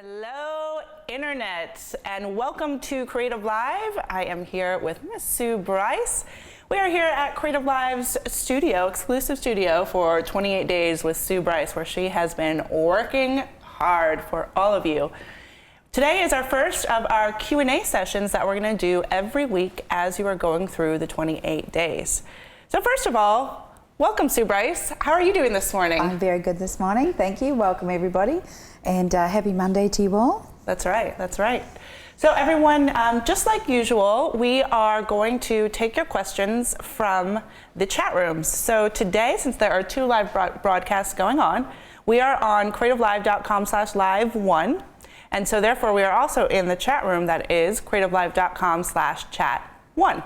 Hello, Internet, and welcome to Creative Live. I am here with Miss Sue Bryce. We are here at Creative Live's studio, exclusive studio for 28 days with Sue Bryce, where she has been working hard for all of you. Today is our first of our Q&A sessions that we're going to do every week as you are going through the 28 days. So first of all, welcome, Sue Bryce. How are you doing this morning? I'm very good this morning. Thank you. Welcome, everybody. And happy Monday to you all. That's right. That's right. So everyone, just like usual, we are going to take your questions from the chat rooms. So today, since there are two live broadcasts going on, we are on creativelive.com/live1. And so therefore, we are also in the chat room that is creativelive.com/chat1.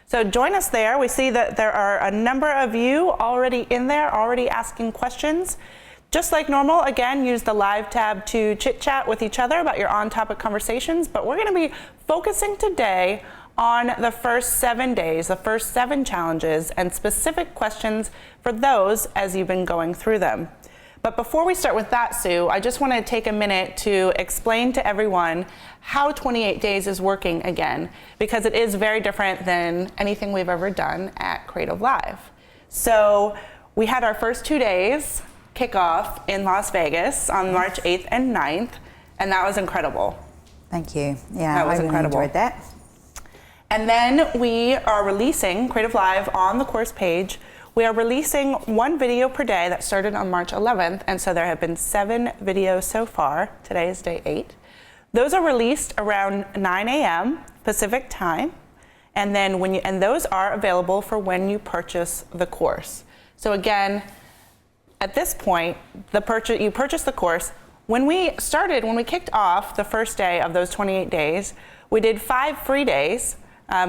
So join us there. We see that there are a number of you already in there, already asking questions. Just like normal, again, use the live tab to chit chat with each other about your on-topic conversations, but we're going to be focusing today on the first 7 days, the first 7 challenges, and specific questions for those as you've been going through them. But before we start with that, Sue, I just want to take a minute to explain to everyone how 28 days is working again, because it is very different than anything we've ever done at Creative Live. So we had our first 2 days kickoff in Las Vegas on March 8th and 9th, and that was incredible. Thank you. Yeah, that was incredible. I enjoyed that. And then we are releasing Creative Live on the course page. We are releasing 1 video per day that started on March 11th, and so there have been 7 videos so far. Today is day 8. Those are released around 9 a.m. Pacific time, and then those are available for when you purchase the course. So again, at this point, you purchase the course. When we kicked off the first day of those 28 days, we did 5 free days,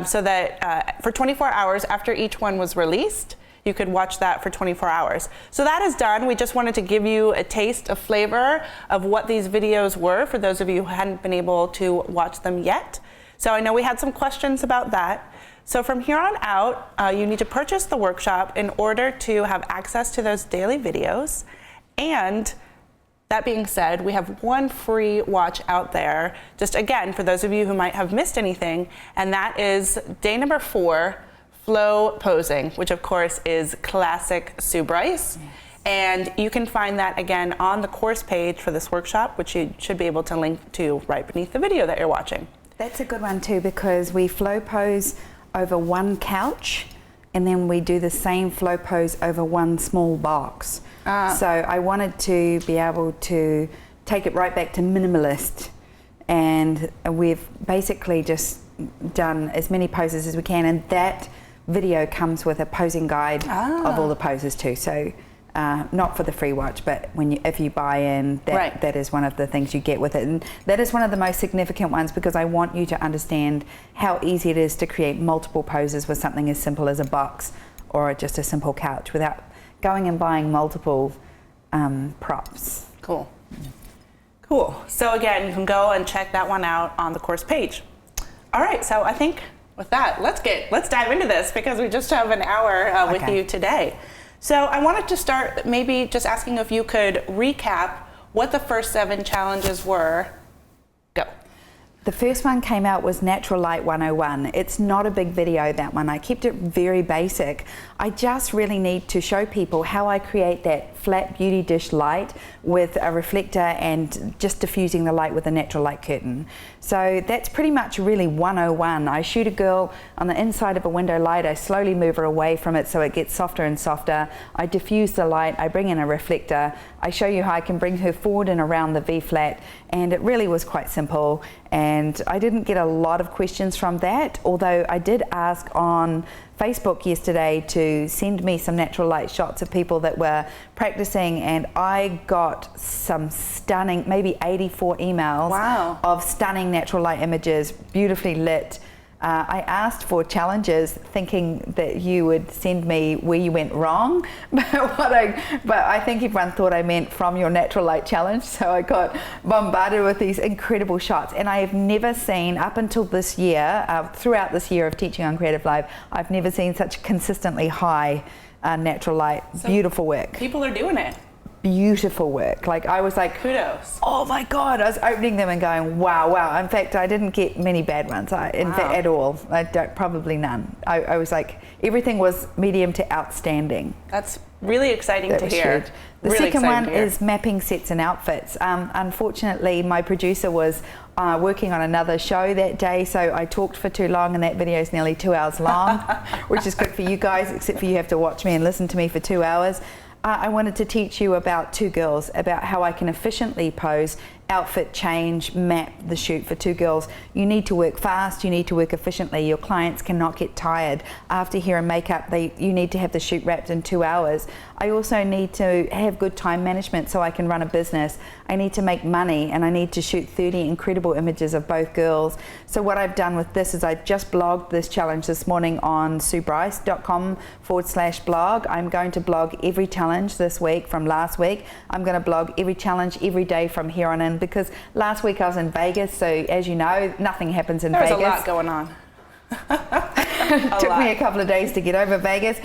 so that for 24 hours after each one was released, you could watch that for 24 hours. So that is done. We just wanted to give you a taste, a flavor of what these videos were for those of you who hadn't been able to watch them yet. So I know we had some questions about that. So from here on out, you need to purchase the workshop in order to have access to those daily videos. And that being said, we have 1 free watch out there, just again, for those of you who might have missed anything, and that is day number 4, flow posing, which of course is classic Sue Bryce. Yes. And you can find that again on the course page for this workshop, which you should be able to link to right beneath the video that you're watching. That's a good one too, because we flow pose over 1 couch, and then we do the same flow pose over 1 small box. So I wanted to be able to take it right back to minimalist, and we've basically just done as many poses as we can, and that video comes with a posing guide of all the poses too. So not for the free watch, but if you buy in, that is one of the things you get with it. And that is one of the most significant ones, because I want you to understand how easy it is to create multiple poses with something as simple as a box or just a simple couch without going and buying multiple props. Cool. Cool. So again, you can go and check that one out on the course page. All right, so I think with that, let's dive into this, because we just have an hour with you today. So I wanted to start maybe just asking if you could recap what the first 7 challenges were. Go. The first one came out was Natural Light 101. It's not a big video, that one. I kept it very basic. I just really need to show people how I create that flat beauty dish light with a reflector and just diffusing the light with a natural light curtain. So that's pretty much really 101. I shoot a girl on the inside of a window light. I slowly move her away from it so it gets softer and softer. I diffuse the light. I bring in a reflector. I show you how I can bring her forward and around the V-flat, and it really was quite simple. And I didn't get a lot of questions from that, although I did ask on Facebook yesterday to send me some natural light shots of people that were practicing, and I got some stunning, maybe 84 emails of stunning natural light images, beautifully lit. I asked for challenges thinking that you would send me where you went wrong, but I think everyone thought I meant from your natural light challenge, so I got bombarded with these incredible shots. And I have never seen, up until this year, throughout this year of teaching on Creative Live, I've never seen such consistently high natural light, so beautiful work. People are doing it. beautiful work. Like I was like, kudos. Oh my God, I was opening them and going, wow, wow. In fact, I didn't get many bad ones, in fact, at all. Probably none. I was like, everything was medium to outstanding. That's really exciting to hear. Huge. The second one is mapping sets and outfits. Unfortunately, my producer was working on another show that day, so I talked for too long, and that video is nearly 2 hours long, which is good for you guys, except for you have to watch me and listen to me for 2 hours. I wanted to teach you about two girls, about how I can efficiently pose, outfit change, map the shoot for two girls. You need to work fast, you need to work efficiently. Your clients cannot get tired. After hair and makeup, you need to have the shoot wrapped in 2 hours. I also need to have good time management so I can run a business. I need to make money, and I need to shoot 30 incredible images of both girls. So what I've done with this is I just blogged this challenge this morning on SueBryce.com/blog. I'm going to blog every challenge this week from last week. I'm going to blog every challenge every day from here on in, because last week I was in Vegas, so as you know, nothing happens in Vegas. There's a lot going on. Took me a couple of days to get over Vegas.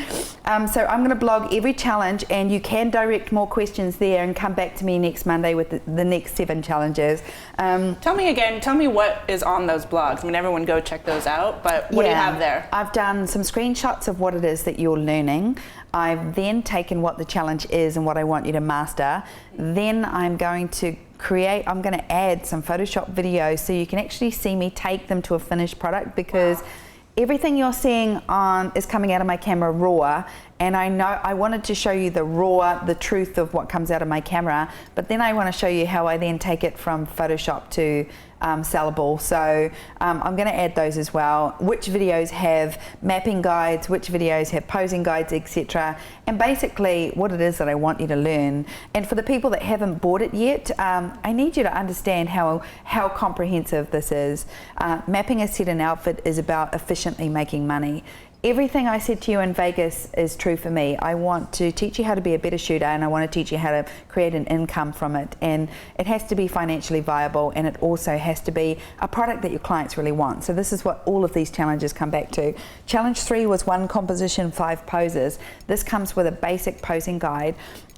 So I'm going to blog every challenge, and you can direct more questions there and come back to me next Monday with the next 7 challenges. Tell me what is on those blogs. I mean, everyone go check those out, but what do you have there? I've done some screenshots of what it is that you're learning. I've then taken what the challenge is and what I want you to master. Then I'm going to add some Photoshop videos so you can actually see me take them to a finished product, because everything you're seeing is coming out of my camera raw, and I know I wanted to show you the truth of what comes out of my camera, but then I want to show you how I then take it from Photoshop to sellable. So I'm going to add those as well. Which videos have mapping guides, which videos have posing guides, etc. And basically what it is that I want you to learn. And for the people that haven't bought it yet, I need you to understand how comprehensive this is. Mapping a set and outfit is about efficiently making money. Everything I said to you in Vegas is true for me. I want to teach you how to be a better shooter, and I want to teach you how to create an income from it. And it has to be financially viable, and it also has to be a product that your clients really want. So this is what all of these challenges come back to. Challenge 3 was 1 composition, 5 poses. This comes with a basic posing guide.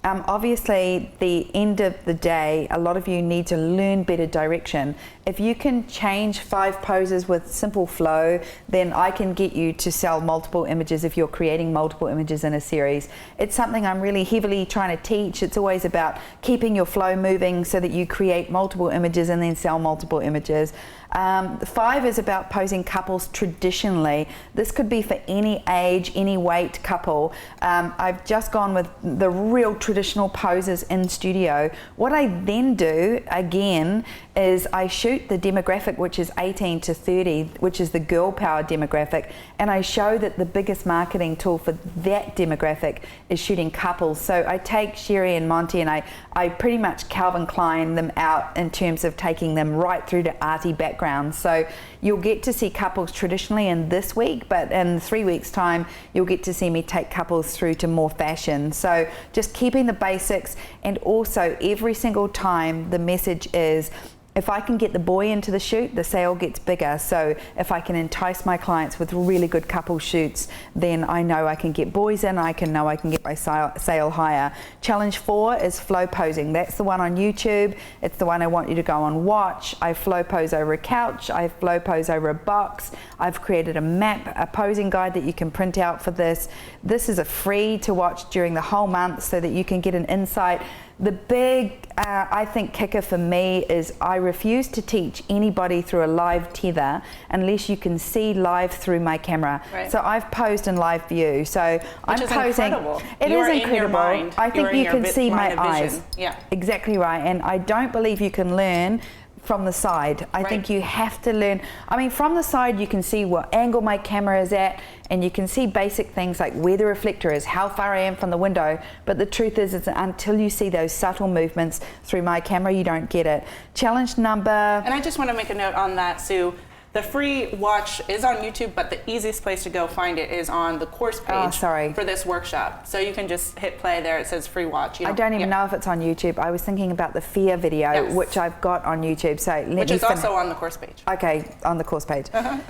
Obviously, the end of the day, a lot of you need to learn better direction. If you can change 5 poses with simple flow, then I can get you to sell multiple images if you're creating multiple images in a series. It's something I'm really heavily trying to teach. It's always about keeping your flow moving so that you create multiple images and then sell multiple images. 5 is about posing couples traditionally. This could be for any age, any weight couple. I've just gone with the real traditional poses in studio. What I then do, again, is I shoot the demographic, which is 18 to 30, which is the girl power demographic, and I show that the biggest marketing tool for that demographic is shooting couples. So I take Sherry and Monty and I pretty much Calvin Klein them out in terms of taking them right through to arty backgrounds. So you'll get to see couples traditionally in this week, but in 3 weeks' time, you'll get to see me take couples through to more fashion. So just keeping the basics, and also every single time the message is, if I can get the boy into the shoot, the sale gets bigger. So if I can entice my clients with really good couple shoots, then I know I can get boys in, I can get my sale higher. Challenge 4 is flow posing. That's the one on YouTube. It's the one I want you to go and watch. I flow pose over a couch. I flow pose over a box. I've created a map, a posing guide that you can print out for this. This is a free to watch during the whole month so that you can get an insight. The big, I think, kicker for me is I refuse to teach anybody through a live tether unless you can see live through my camera. Right. So I've posed in live view. So I'm posing. Incredible. It is incredible. I think you can see my eyes. Yeah. Exactly right. And I don't believe you can learn from the side. I think you have to learn. I mean, from the side you can see what angle my camera is at, and you can see basic things like where the reflector is, how far I am from the window, but the truth is until you see those subtle movements through my camera, you don't get it. Challenge number... And I just want to make a note on that, Sue. The free watch is on YouTube, but the easiest place to go find it is on the course page for this workshop. So you can just hit play there. It says free watch. I don't even know if it's on YouTube. I was thinking about the fear video, which I've got on YouTube. So which is also on the course page. Okay, on the course page.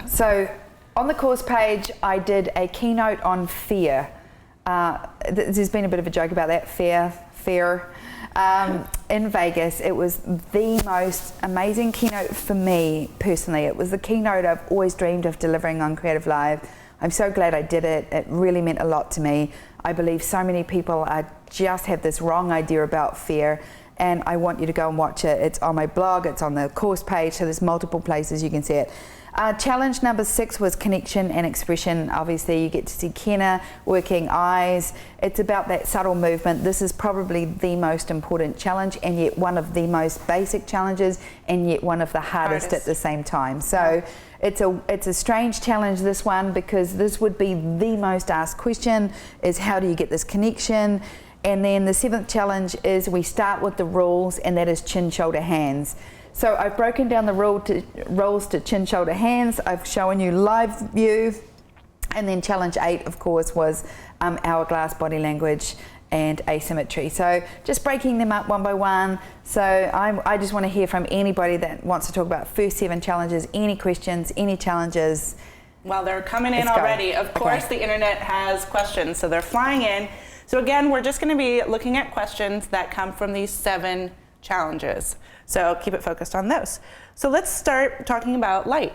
So on the course page, I did a keynote on fear. There's been a bit of a joke about that, fear. fair in Vegas. It was the most amazing keynote for me personally. It was the keynote I've always dreamed of delivering on Creative Live. I'm so glad I did it. It really meant a lot to me. I believe so many people just have this wrong idea about fear, and I want you to go and watch it. It's on my blog, it's on the course page, so there's multiple places you can see it. Challenge number 6 was connection and expression. Obviously you get to see Kenna working eyes. It's about that subtle movement. This is probably the most important challenge, and yet one of the most basic challenges, and yet one of the hardest at the same time. So it's a strange challenge, this one, because this would be the most asked question, is how do you get this connection? And then the 7th challenge is we start with the rules, and that is chin, shoulder, hands. So I've broken down the rules to chin, shoulder, hands. I've shown you live view. And then challenge 8, of course, was hourglass, body language, and asymmetry. So just breaking them up one by one. So I just want to hear from anybody that wants to talk about first 7 challenges, any questions, any challenges. Well, they're coming in already. Of course, the internet has questions, so they're flying in. So again, we're just going to be looking at questions that come from these 7 challenges. So keep it focused on those. So let's start talking about light.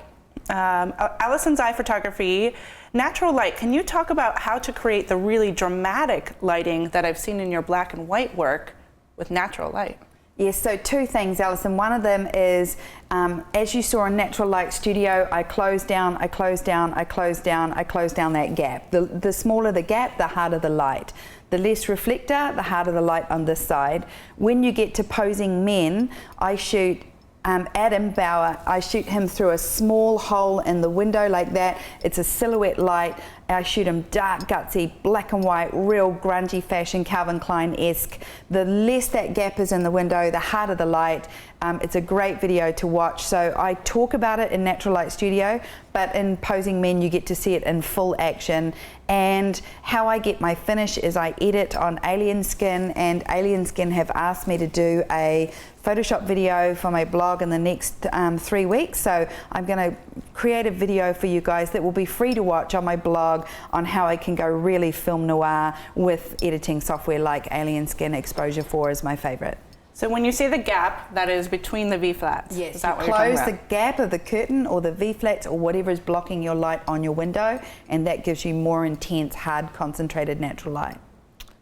Allison's Eye Photography, natural light. Can you talk about how to create the really dramatic lighting that I've seen in your black and white work with natural light? Yes, so 2 things, Allison. One of them is, as you saw in Natural Light Studio, I close down, I close down, I close down, I close down that gap. The smaller the gap, the harder the light. The less reflector, the harder the light on this side. When you get to posing men, I shoot Adam Bauer, I shoot him through a small hole in the window like that. It's a silhouette light. I shoot him dark, gutsy, black and white, real grungy fashion, Calvin Klein-esque. The less that gap is in the window, the harder the light. It's a great video to watch. So I talk about it in Natural Light Studio, but in Posing Men, you get to see it in full action. And how I get my finish is I edit on Alien Skin, and Alien Skin have asked me to do a Photoshop video for my blog in the next 3 weeks. So I'm going to create a video for you guys that will be free to watch on my blog on how I can go really film noir with editing software like Alien Skin. Exposure 4 is my favorite. So when you say the gap, that is between the V-flats. Yes, is that what close you're talking the gap of the curtain or the V-flats or whatever is blocking your light on your window, and that gives you more intense, hard, concentrated natural light.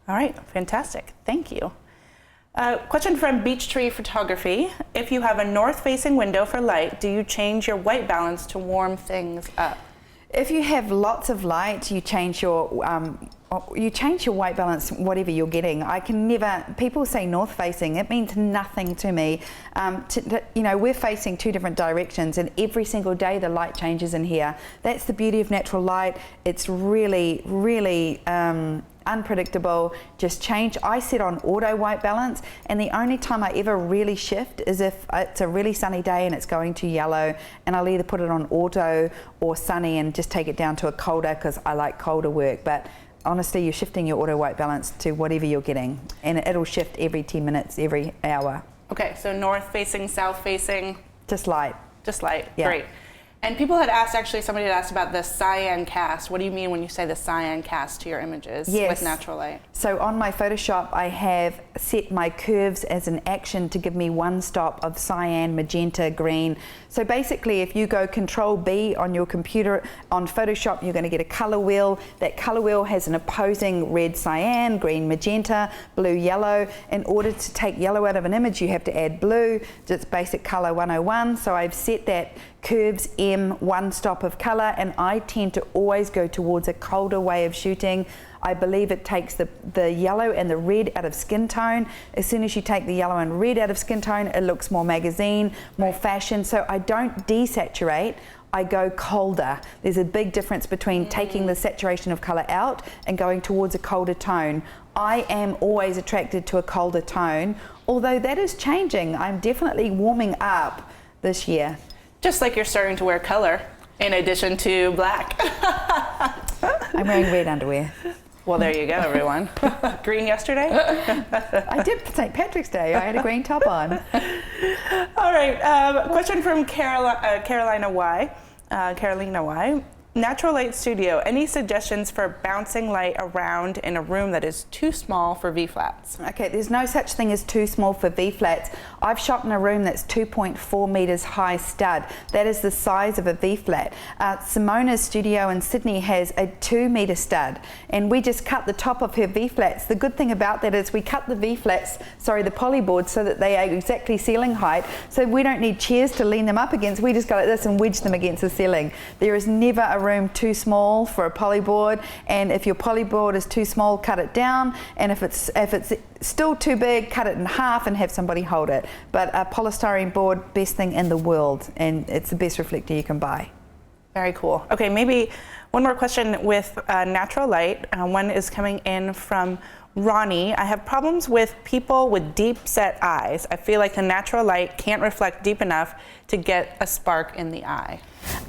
All right, fantastic. Thank you. Question from Beech Tree Photography. If you have a north-facing window for light, do you change your white balance to warm things up? If you have lots of light, you change your white balance, whatever you're getting. I can never, people say north facing, it means nothing to me. You know, we're facing 2 different directions, and every single day the light changes in here. That's the beauty of natural light. It's really, really unpredictable. Just change. I set on auto white balance, and the only time I ever really shift is if it's a really sunny day and it's going to yellow, and I'll either put it on auto or sunny and just take it down to a colder, because I like colder work. But honestly, you're shifting your auto white balance to whatever you're getting, and it'll shift every 10 minutes, every hour. Okay, so north facing, south facing? Just light. Just light, yeah. Great. And people had asked, actually somebody had asked about the cyan cast. What do you mean when you say the cyan cast to your images with natural light? So on my Photoshop, I have set my curves as an action to give me one stop of cyan, magenta, green. So basically, if you go Control B on your computer on Photoshop, you're going to get a color wheel. That color wheel has an opposing red, cyan, green, magenta, blue, yellow. In order to take yellow out of an image, you have to add blue. It's basic color 101. So I've set that curves M, one stop of color, and I tend to always go towards a colder way of shooting. I believe it takes the yellow and the red out of skin tone. As soon as you take the yellow and red out of skin tone, it looks more magazine, more fashion. So I don't desaturate, I go colder. There's a big difference between taking the saturation of color out and going towards a colder tone. I am always attracted to a colder tone, although that is changing. I'm definitely warming up this year. Just like you're starting to wear color in addition to black. I'm wearing red underwear. Well, there you go, everyone. Green yesterday? I did St. Patrick's Day. I had a green top on. All right. Question from Carolina Y. Natural Light Studio, any suggestions for bouncing light around in a room that is too small for V-flats? Okay, there's no such thing as too small for V-flats. I've shot in a room that's 2.4 meters high stud. That is the size of a V-flat. Simona's studio in Sydney has a 2-meter stud, and we just cut the top of her V-flats. The good thing about that is we cut the V-flats, sorry, the polyboards, so that they are exactly ceiling height, so we don't need chairs to lean them up against. We just go like this and wedge them against the ceiling. There is never a room too small for a polyboard, and if your polyboard is too small, cut it down, and if it's still too big, cut it in half and have somebody hold it. But a polystyrene board, best thing in the world, and it's the best reflector you can buy. Very cool. Okay, maybe one more question with natural light. One is coming in from Ronnie. I have problems with people with deep set eyes. I feel like the natural light can't reflect deep enough to get a spark in the eye.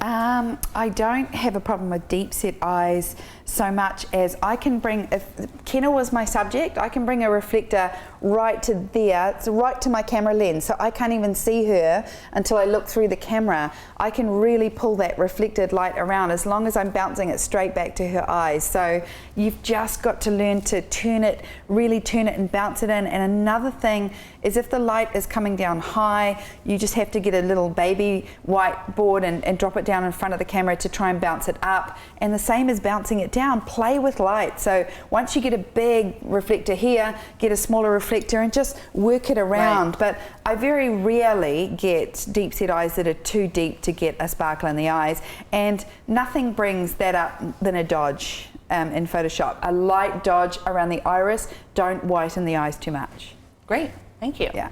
I don't have a problem with deep set eyes so much as I can bring, if Kenna was my subject, I can bring a reflector right to there, it's right to my camera lens, so I can't even see her until I look through the camera. I can really pull that reflected light around as long as I'm bouncing it straight back to her eyes. So you've just got to learn to turn it, really turn it and bounce it in. And another thing is if the light is coming down high, you just have to get a little baby whiteboard and drop it down in front of the camera to try and bounce it up. And the same as bouncing it down, play with light. So once you get a big reflector here, get a smaller reflector and just work it around. Right. But I very rarely get deep set eyes that are too deep to get a sparkle in the eyes, and nothing brings that up than a dodge in Photoshop. A light dodge around the iris, don't whiten the eyes too much. Great, thank you. Yeah.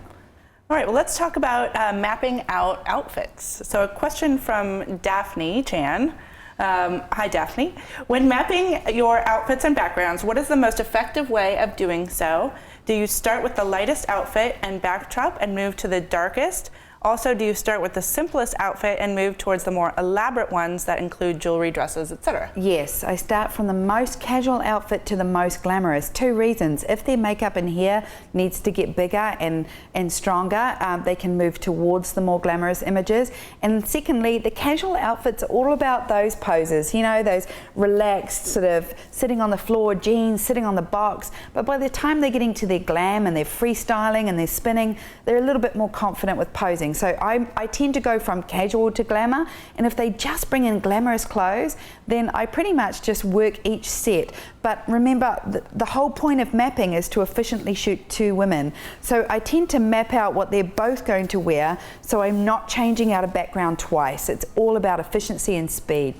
All right, well, let's talk about mapping out outfits. So a question from Daphne Chan. Hi, Daphne. When mapping your outfits and backgrounds, what is the most effective way of doing so? Do you start with the lightest outfit and backdrop and move to the darkest? Also, do you start with the simplest outfit and move towards the more elaborate ones that include jewelry, dresses, etc.? Yes, I start from the most casual outfit to the most glamorous. 2 reasons. If their makeup in here needs to get bigger and stronger, they can move towards the more glamorous images. And secondly, the casual outfits are all about those poses, you know, those relaxed sort of sitting on the floor, jeans, sitting on the box. But by the time they're getting to their glam and they're freestyling and they're spinning, they're a little bit more confident with posing. So I tend to go from casual to glamour, and if they just bring in glamorous clothes, then I pretty much just work each set. But remember, the whole point of mapping is to efficiently shoot 2 women. So I tend to map out what they're both going to wear, so I'm not changing out a background twice. It's all about efficiency and speed.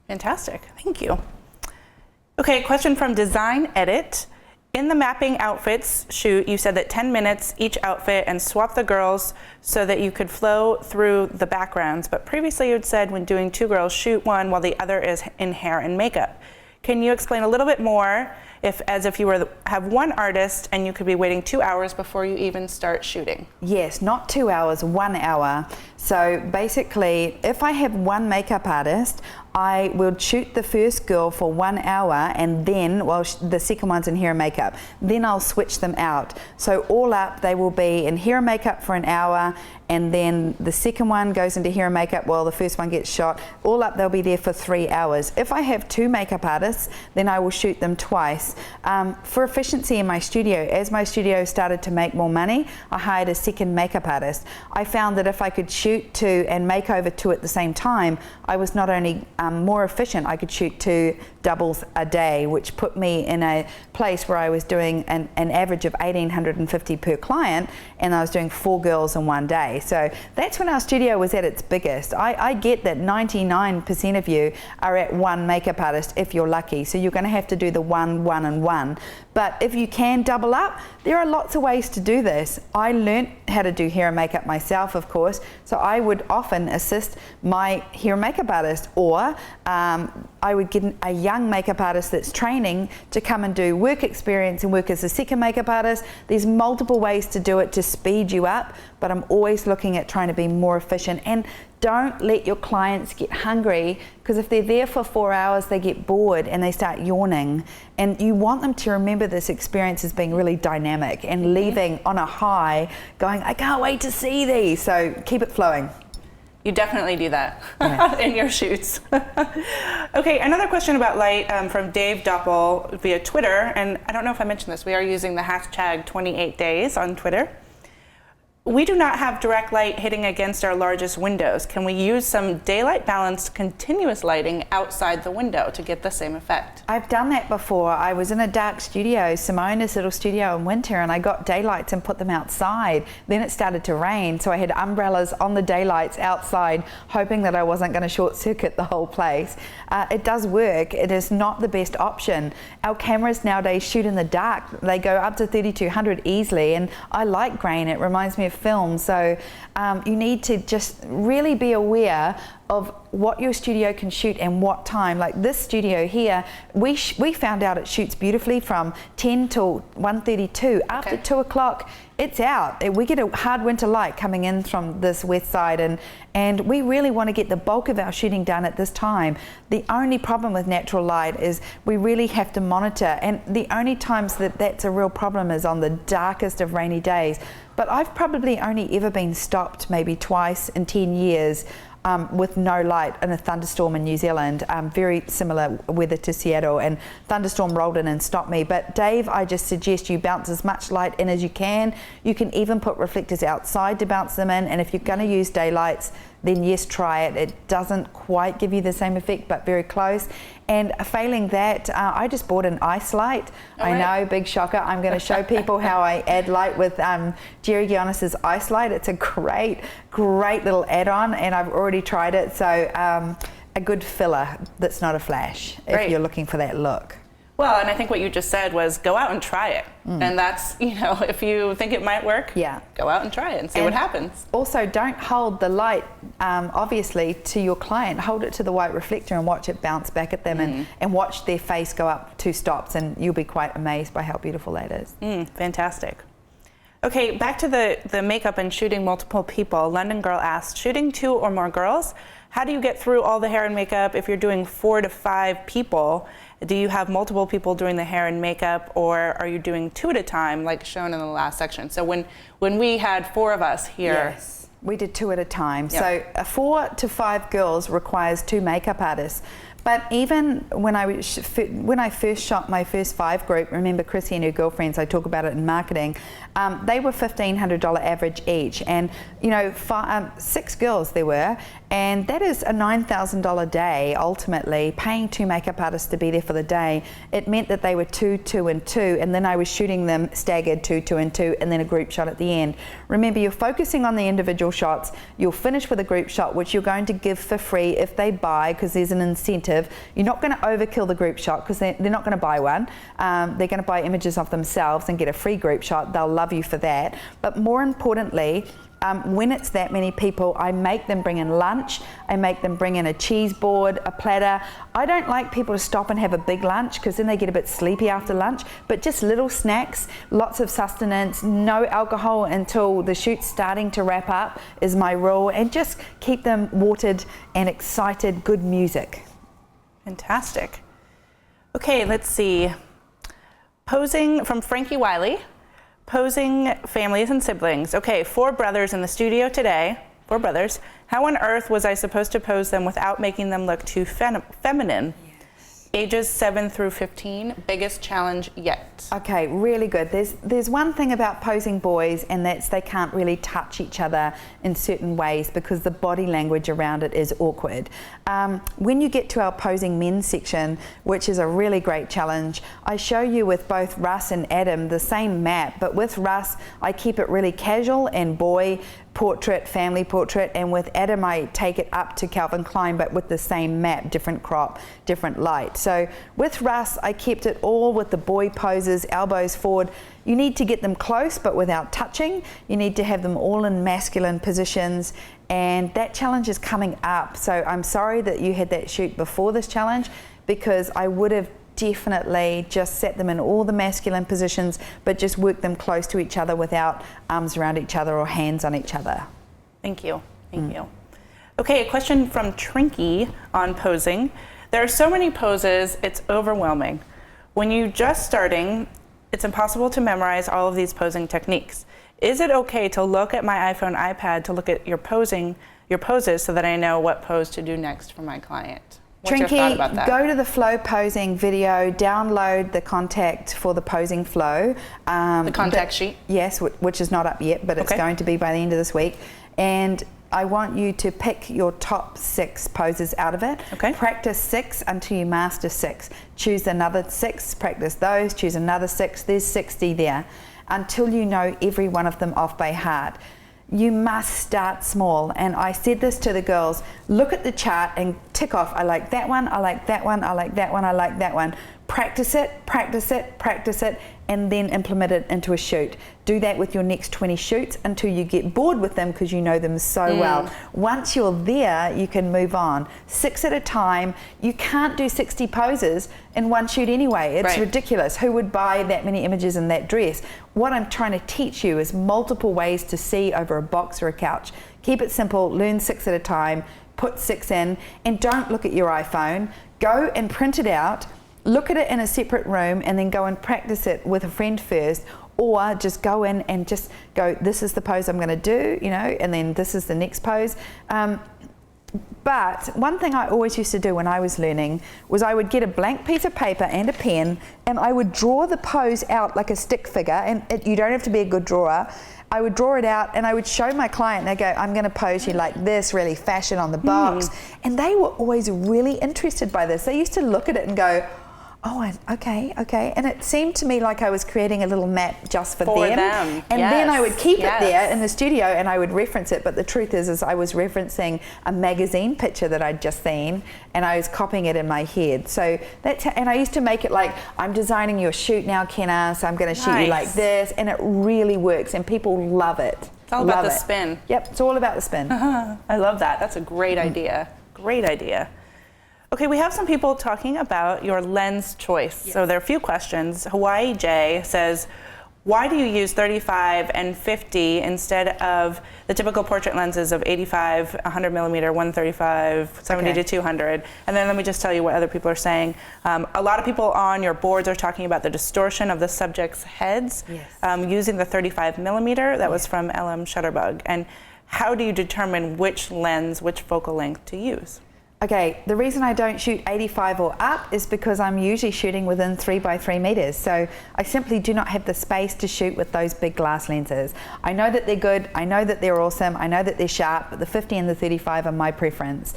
Fantastic, thank you. Okay, question from Design Edit. In the mapping outfits shoot, you said that 10 minutes each outfit and swap the girls so that you could flow through the backgrounds. But previously you had said when doing 2 girls, shoot one while the other is in hair and makeup. Can you explain a little bit more as if you have one artist and you could be waiting 2 hours before you even start shooting? Yes, not 2 hours, 1 hour. So basically, if I have one makeup artist, I will shoot the first girl for 1 hour, and then, well, the second one's in hair and makeup. Then I'll switch them out. So all up, they will be in hair and makeup for an hour, and then the second one goes into hair and makeup while the first one gets shot. All up, they'll be there for 3 hours. If I have 2 makeup artists, then I will shoot them twice. For efficiency in my studio, as my studio started to make more money, I hired a second makeup artist. I found that if I could shoot 2 and make over 2 at the same time, I was not only more efficient, I could shoot 2 doubles a day, which put me in a place where I was doing an average of $1,850 per client, and I was doing 4 girls in one day. So that's when our studio was at its biggest. I get that 99% of you are at 1 makeup artist if you're lucky, so you're going to have to do the 1, 1 and 1. But if you can double up, there are lots of ways to do this. I learnt how to do hair and makeup myself, of course, so I would often assist my hair and makeup artist, or I would get a young makeup artist that's training to come and do work experience and work as a second makeup artist. There's multiple ways to do it to speed you up, but I'm always looking at trying to be more efficient. And don't let your clients get hungry, because if they're there for 4 hours, they get bored and they start yawning. And you want them to remember this experience as being really dynamic and leaving on a high, going, I can't wait to see these. So keep it flowing. You definitely do that Yeah. in your shoots. Okay, another question about light from Dave Doppel via Twitter, and I don't know if I mentioned this, we are using the hashtag 28days on Twitter. We do not have direct light hitting against our largest windows. Can we use some daylight balanced continuous lighting outside the window to get the same effect? I've done that before. I was in a dark studio, Simona's little studio in winter, and I got daylights and put them outside. Then it started to rain, so I had umbrellas on the daylights outside, hoping that I wasn't going to short circuit the whole place. It does work. It is not the best option. Our cameras nowadays shoot in the dark. They go up to 3200 easily, and I like grain. It reminds me of film. So you need to just really be aware of what your studio can shoot and what time. Like this studio here, we found out it shoots beautifully from 10 till 1:32. After 2 o'clock, it's out. We get a hard winter light coming in from this west side, and we really want to get the bulk of our shooting done at this time. The only problem with natural light is we really have to monitor, and the only times that that's a real problem is on the darkest of rainy days. But I've probably only ever been stopped maybe twice in 10 years with no light in a thunderstorm in New Zealand. Very similar weather to Seattle, and thunderstorm rolled in and stopped me. But Dave, I just suggest you bounce as much light in as you can. You can even put reflectors outside to bounce them in, and if you're going to use daylights, then yes, try it. It doesn't quite give you the same effect, but very close. And failing that, I just bought an ice light. I know, big shocker. I'm going to show people how I add light with Jerry Gionis's ice light. It's a great little add-on, and I've already tried it. So a good filler that's not a flash if you're looking for that look. Well, and I think what you just said was go out and try it. And that's, if you think it might work, go out and try it and see what happens. Also, don't hold the light, obviously, to your client. Hold it to the white reflector and watch it bounce back at them and watch their face go up 2 stops, and you'll be quite amazed by how beautiful that is. Fantastic. Okay, back to the makeup and shooting multiple people. London Girl asked, shooting 2 or more girls, how do you get through all the hair and makeup if you're doing 4 to 5 people? Do you have multiple people doing the hair and makeup, or are you doing 2 at a time like shown in the last section? So when we had 4 of us here. Yes, we did 2 at a time. Yep. So 4 to 5 girls requires 2 makeup artists. But even when I first shot my first 5 group, remember Chrissy and her girlfriends, I talk about it in marketing, they were $1,500 average each, and 6 girls there were, and that is a $9,000 day ultimately, paying 2 makeup artists to be there for the day. It meant that they were 2, 2 and 2, and then I was shooting them staggered 2, 2 and 2, and then a group shot at the end. Remember, you're focusing on the individual shots. You'll finish with a group shot, which you're going to give for free if they buy, because there's an incentive. You're not going to overkill the group shot, because they're not going to buy one. They're going to buy images of themselves and get a free group shot. They'll love you for that. But more importantly, when it's that many people, I make them bring in lunch. I make them bring in a cheese board, a platter. I don't like people to stop and have a big lunch, because then they get a bit sleepy after lunch, but just little snacks, lots of sustenance, no alcohol until the shoot's starting to wrap up is my rule, and just keep them watered and excited, good music. Fantastic. Okay, let's see. Posing from Frankie Wiley. Posing families and siblings. Okay, 4 brothers in the studio today. 4 brothers. How on earth was I supposed to pose them without making them look too feminine? Ages 7 through 15, biggest challenge yet. Okay, really good. There's one thing about posing boys, and that's they can't really touch each other in certain ways because the body language around it is awkward. When you get to our posing men section, which is a really great challenge, I show you with both Russ and Adam the same map, but with Russ I keep it really casual and boy portrait, family portrait, and with Adam I take it up to Calvin Klein, but with the same map, different crop, different light. So with Russ I kept it all with the boy poses, elbows forward. You need to get them close but without touching. You need to have them all in masculine positions, and that challenge is coming up. So I'm sorry that you had that shoot before this challenge, because I would have definitely just set them in all the masculine positions, but just work them close to each other without arms around each other or hands on each other. Thank you. Thank you. Okay, a question from Trinky on posing. There are so many poses, it's overwhelming. When you're just starting, it's impossible to memorize all of these posing techniques. Is it okay to look at my iPhone, iPad to look at your posing your poses so that I know what pose to do next for my client. What's your thought about that? Go to the flow posing video, download the contact for the posing flow. The contact sheet? Yes, which is not up yet, but it's going to be by the end of this week. And I want you to pick your top 6 poses out of it. Okay. Practice 6 until you master 6. Choose another 6, practice those, choose another 6. There's 60 there until you know every one of them off by heart. You must start small, and I said this to the girls, look at the chart and tick off, I like that one, I like that one, I like that one, I like that one. Practice it, practice it, practice it, and then implement it into a shoot. Do that with your next 20 shoots until you get bored with them because you know them so well. Once you're there, you can move on. 6 at a time. You can't do 60 poses in one shoot anyway. It's ridiculous. Who would buy that many images in that dress? What I'm trying to teach you is multiple ways to see over a box or a couch. Keep it simple, learn 6 at a time, put 6 in, and don't look at your iPhone. Go and print it out, look at it in a separate room, and then go and practice it with a friend first, or just go in and just go, this is the pose I'm going to do, you know, and then this is the next pose. But one thing I always used to do when I was learning was I would get a blank piece of paper and a pen, and I would draw the pose out like a stick figure, and you don't have to be a good drawer. I would draw it out and I would show my client, and they go, I'm going to pose you like this, really fashion on the box. And they were always really interested by this. They used to look at it and go, oh, okay. And it seemed to me like I was creating a little map just for them. And then I would keep it there in the studio and I would reference it. But the truth is I was referencing a magazine picture that I'd just seen, and I was copying it in my head. So that's how, and I used to make it like, I'm designing your shoot now, Kenna, so I'm going to shoot you like this. And it really works, and people love it. It's all about the spin. Yep, it's all about the spin. I love that. That's a great idea. Great idea. Okay, we have some people talking about your lens choice. Yes. So there are a few questions. Hawaii J says, why do you use 35 and 50 instead of the typical portrait lenses of 85, 100 millimeter, 135, 70 to 200? And then let me just tell you what other people are saying. A lot of people on your boards are talking about the distortion of the subject's heads using the 35 millimeter. That was from LM Shutterbug. And how do you determine which lens, which focal length to use? Okay, the reason I don't shoot 85 or up is because I'm usually shooting within 3 by 3 meters. So I simply do not have the space to shoot with those big glass lenses. I know that they're good, I know that they're awesome, I know that they're sharp, but the 50 and the 35 are my preference.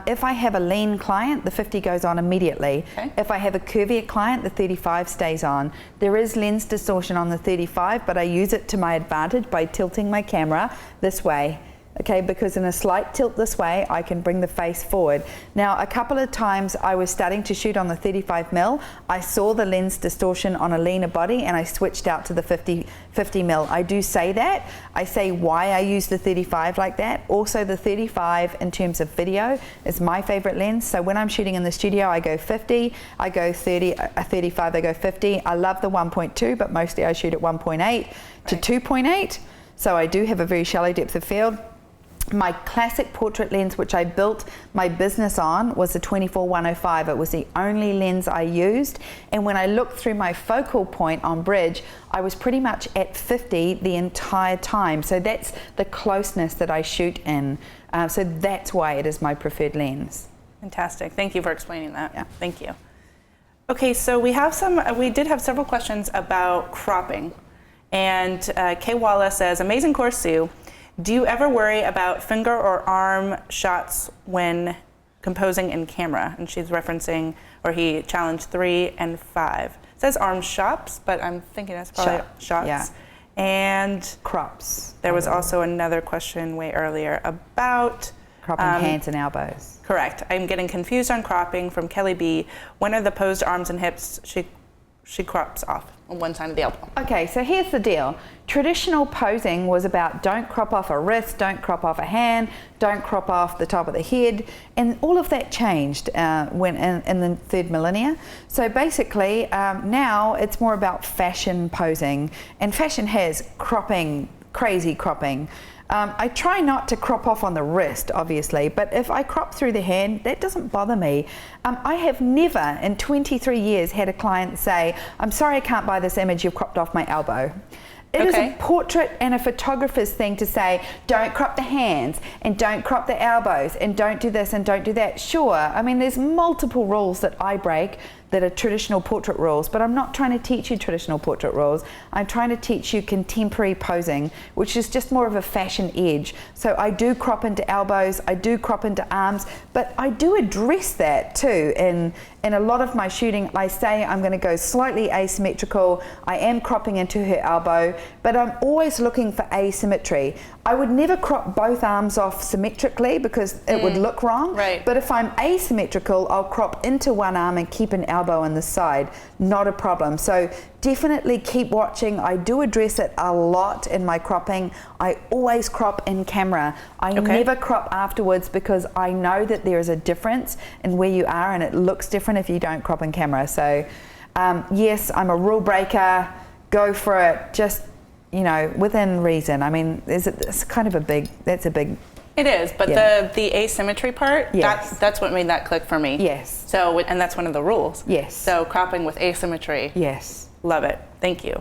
If I have a lean client, the 50 goes on immediately. If I have a curvier client, the 35 stays on. There is lens distortion on the 35, but I use it to my advantage by tilting my camera this way. Okay, because in a slight tilt this way, I can bring the face forward. Now, a couple of times I was starting to shoot on the 35 mil, I saw the lens distortion on a leaner body and I switched out to the 50 mil. I do say that. I say why I use the 35 like that. Also, the 35 in terms of video is my favorite lens. So when I'm shooting in the studio, I go 50, I go 30, 35, I go 50. I love the 1.2, but mostly I shoot at 1.8 to 2.8. So I do have a very shallow depth of field. My classic portrait lens, which I built my business on, was the 24-105. It was the only lens I used. And when I looked through my focal point on bridge, I was pretty much at 50 the entire time. So that's the closeness that I shoot in. So that's why it is my preferred lens. Fantastic. Thank you for explaining that. Yeah. Thank you. Okay, so we did have several questions about cropping. And Kay Wallace says, amazing course, Sue. Do you ever worry about finger or arm shots when composing in camera? And she's referencing, or he challenged 3 and 5. It says arm shots, but I'm thinking that's probably shots. Yeah. And crops. There was also another question way earlier about cropping hands and elbows. Correct. I'm getting confused on cropping from Kelly B. When are the posed arms and hips she crops off on one side of the elbow? Okay, so here's the deal. Traditional posing was about don't crop off a wrist, don't crop off a hand, don't crop off the top of the head, and all of that changed when in the 3rd millennia. So basically now it's more about fashion posing, and fashion has cropping, crazy cropping. I try not to crop off on the wrist, obviously, but if I crop through the hand, that doesn't bother me. I have never in 23 years had a client say, I'm sorry I can't buy this image, you've cropped off my elbow. It is a portrait and a photographer's thing to say, don't crop the hands and don't crop the elbows and don't do this and don't do that. Sure, I mean, there's multiple rules that I break that are traditional portrait rules, but I'm not trying to teach you traditional portrait rules. I'm trying to teach you contemporary posing, which is just more of a fashion edge. So I do crop into elbows, I do crop into arms, but I do address that too. In a lot of my shooting, I say I'm going to go slightly asymmetrical. I am cropping into her elbow, but I'm always looking for asymmetry. I would never crop both arms off symmetrically because it would look wrong. Right. But if I'm asymmetrical, I'll crop into one arm and keep an elbow on the side. Not a problem. So definitely keep watching. I do address it a lot in my cropping. I always crop in camera. I never crop afterwards because I know that there is a difference in where you are and it looks different if you don't crop in camera. So yes, I'm a rule breaker. Go for it. Just, you know, within reason. I mean, it's kind of a big. It is, but the asymmetry part, Yes. that's what made that click for me. Yes. So, and that's one of the rules. Yes. So cropping with asymmetry. Yes. Love it. Thank you.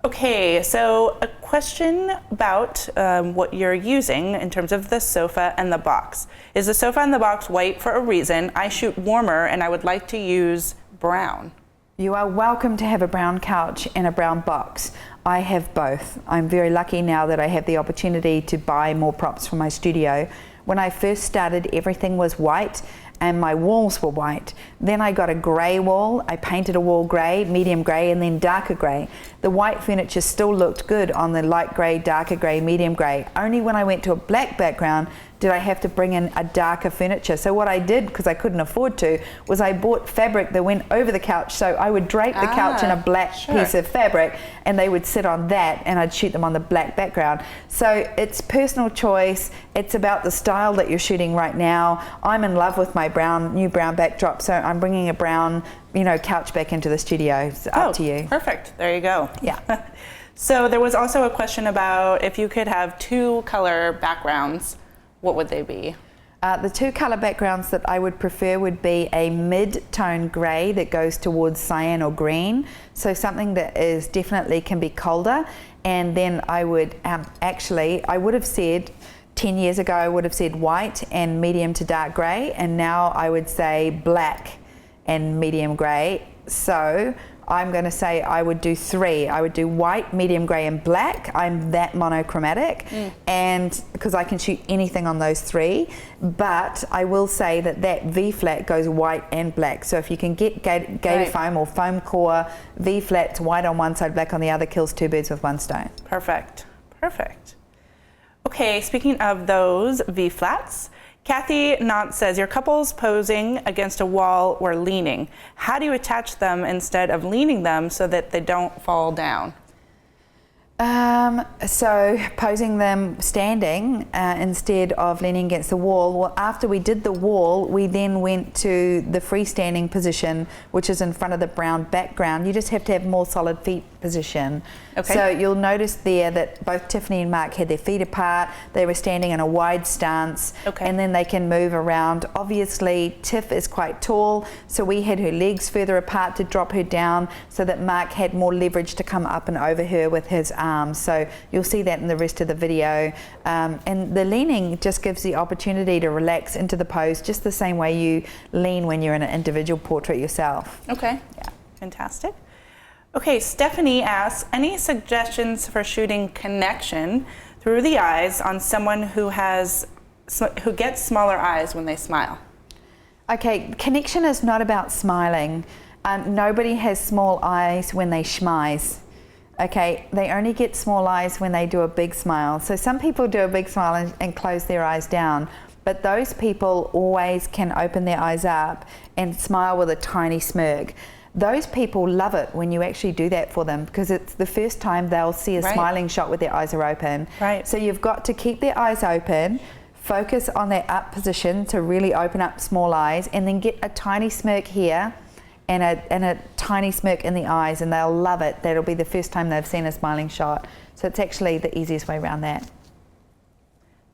Okay, so a question about what you're using in terms of the sofa and the box. Is the sofa and the box white for a reason? I shoot warmer and I would like to use brown. You are welcome to have a brown couch and a brown box. I have both. I'm very lucky now that I have the opportunity to buy more props for my studio. When I first started, everything was white and my walls were white. Then I got a grey wall. I painted a wall grey, medium grey, and then darker grey. The white furniture still looked good on the light grey, darker grey, medium grey. Only when I went to a black background did I have to bring in a darker furniture. So what I did, because I couldn't afford to, was I bought fabric that went over the couch. So I would drape the couch in a black piece of fabric and they would sit on that and I'd shoot them on the black background. So it's personal choice. It's about the style that you're shooting right now. I'm in love with my new brown backdrop, so I'm bringing a brown, couch back into the studio. It's up to you. Perfect. There you go. Yeah. So there was also a question about if you could have two color backgrounds, what would they be? The two color backgrounds that I would prefer would be a mid-tone gray that goes towards cyan or green. So something that is definitely can be colder. And then I would I would have said 10 years ago, I would have said white and medium to dark gray. And now I would say black and medium gray. So I'm going to say I would do three. I would do white, medium grey and black. I'm that monochromatic and because I can shoot anything on those three, but I will say that V-flat goes white and black. So if you can get gator foam or foam core, V-flats, white on one side, black on the other, kills two birds with one stone. Perfect. Perfect. Okay, speaking of those V-flats, Kathy Knott says, your couple's posing against a wall or leaning. How do you attach them instead of leaning them so that they don't fall down? So posing them standing instead of leaning against the wall. Well, after we did the wall, we then went to the freestanding position, which is in front of the brown background. You just have to have more solid feet position. Okay. So you'll notice there that both Tiffany and Mark had their feet apart. They were standing in a wide stance, and then they can move around. Obviously, Tiff is quite tall, so we had her legs further apart to drop her down so that Mark had more leverage to come up and over her with his arms. So you'll see that in the rest of the video. And the leaning just gives the opportunity to relax into the pose just the same way you lean when you're in an individual portrait yourself. Okay, yeah, fantastic. Okay, Stephanie asks, any suggestions for shooting connection through the eyes on someone who gets smaller eyes when they smile? Okay, connection is not about smiling. Nobody has small eyes when they schmize. Okay, they only get small eyes when they do a big smile. So some people do a big smile and close their eyes down, but those people always can open their eyes up and smile with a tiny smirk. Those people love it when you actually do that for them because it's the first time they'll see a smiling shot with their eyes are open. Right. So you've got to keep their eyes open, focus on their up position to really open up small eyes, and then get a tiny smirk here and a tiny smirk in the eyes, and they'll love it. That'll be the first time they've seen a smiling shot. So it's actually the easiest way around that.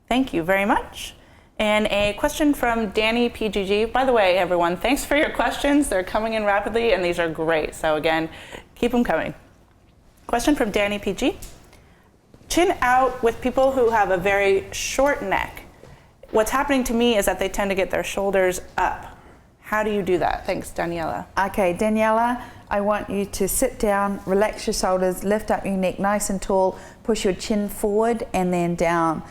Thank you very much. And a question from Danny PGG. By the way, everyone, thanks for your questions. They're coming in rapidly, and these are great. So again, keep them coming. Question from Danny PG. Chin out with people who have a very short neck. What's happening to me is that they tend to get their shoulders up. How do you do that? Thanks, Daniela. Okay, Daniela, I want you to sit down, relax your shoulders, lift up your neck nice and tall, push your chin forward and then down.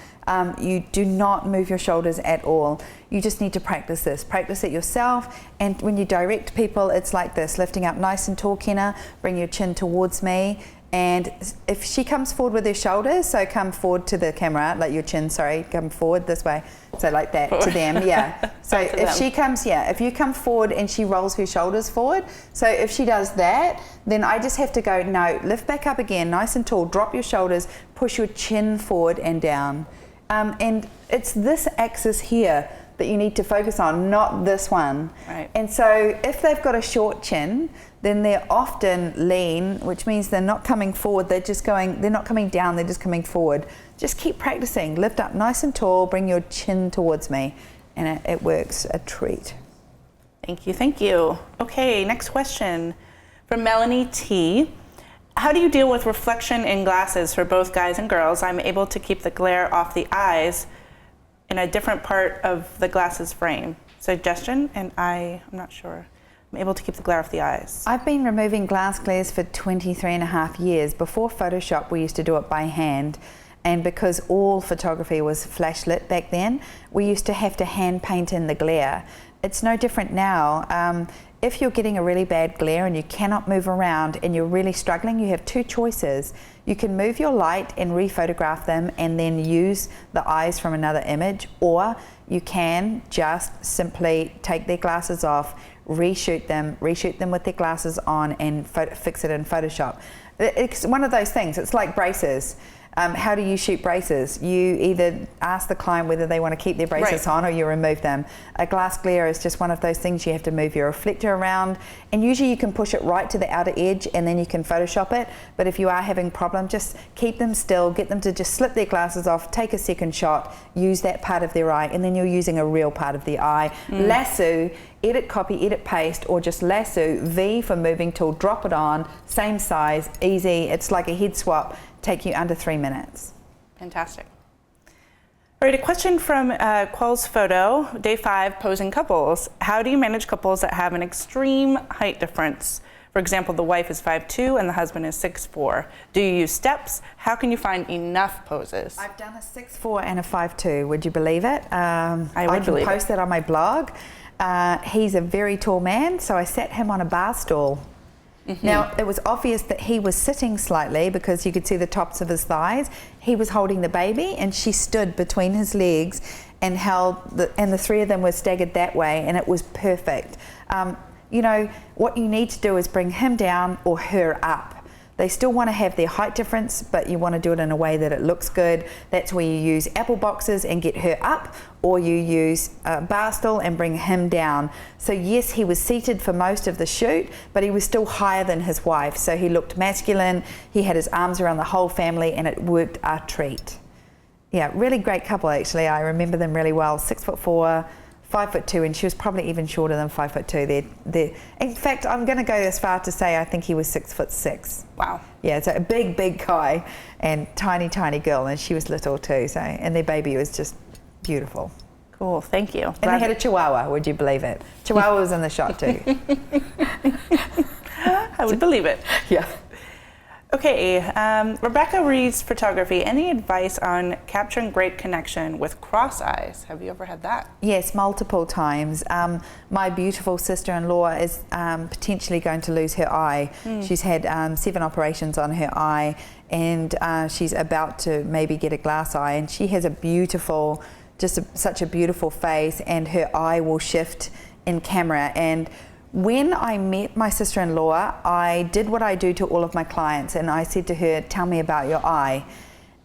You do not move your shoulders at all. You just need to practice this. Practice it yourself, and when you direct people, it's like this, lifting up nice and tall, Kenna, bring your chin towards me, and if she comes forward with her shoulders, so come forward to the camera, like your chin, sorry, come forward this way, so like that to them, yeah. So if she comes, if you come forward and she rolls her shoulders forward, so if she does that, then I just have to go, no, lift back up again, nice and tall, drop your shoulders, push your chin forward and down. And it's this axis here that you need to focus on, not this one. Right. And so if they've got a short chin, then they're often lean, which means they're not coming forward, they're not coming down, they're just coming forward. Just keep practicing, lift up nice and tall, bring your chin towards me, and it works a treat. Thank you, thank you. Okay, next question from Melanie T. How do you deal with reflection in glasses for both guys and girls? I'm able to keep the glare off the eyes in a different part of the glasses frame. Suggestion, and I'm not sure. I'm able to keep the glare off the eyes. I've been removing glass glares for 23 and a half years. Before Photoshop, we used to do it by hand. And because all photography was flash lit back then, we used to have to hand paint in the glare. It's no different now. If you're getting a really bad glare and you cannot move around and you're really struggling, you have two choices. You can move your light and rephotograph them and then use the eyes from another image, or you can just simply take their glasses off, reshoot them with their glasses on and fix it in Photoshop. It's one of those things, it's like braces. How do you shoot braces? You either ask the client whether they want to keep their braces on or you remove them. A glass glare is just one of those things you have to move your reflector around, and usually you can push it right to the outer edge and then you can Photoshop it. But if you are having a problem, just keep them still, get them to just slip their glasses off, take a second shot, use that part of their eye, and then you're using a real part of the eye. Lasso, edit, copy, edit, paste, or just lasso, V for moving tool, drop it on, same size, easy. It's like a head swap. Take you under 3 minutes. Fantastic. All right, a question from Quell's Photo, day 5, posing couples. How do you manage couples that have an extreme height difference? For example, the wife is 5'2" and the husband is 6'4". Do you use steps? How can you find enough poses? I've done a 6'4" and a 5'2". Would you believe it? I can post that on my blog. He's a very tall man, so I sat him on a bar stool. Now, it was obvious that he was sitting slightly because you could see the tops of his thighs. He was holding the baby and she stood between his legs and and the three of them were staggered that way, and it was perfect. You know, what you need to do is bring him down or her up. They still want to have their height difference, but you want to do it in a way that it looks good. That's where you use apple boxes and get her up, or you use a bar stool and bring him down. So yes, he was seated for most of the shoot, but he was still higher than his wife. So he looked masculine, he had his arms around the whole family, and it worked a treat. Yeah, really great couple actually. I remember them really well. 6'4", 5'2", and she was probably even shorter than 5'2". In fact, I'm going to go as far to say I think he was 6'6". Wow. Yeah, so a big guy and tiny girl, and she was little too. So, and their baby was just beautiful. Cool, thank you. And they had a Chihuahua. Would you believe it? Chihuahua was in the shot too. I would believe it. Yeah. Okay, Rebecca reads photography. Any advice on capturing great connection with cross eyes? Have you ever had that? Yes, multiple times. My beautiful sister-in-law is potentially going to lose her eye. She's had 7 operations on her eye, and she's about to maybe get a glass eye, and she has a beautiful, such a beautiful face, and her eye will shift in camera. And when I met my sister-in-law, I did what I do to all of my clients, and I said to her, tell me about your eye.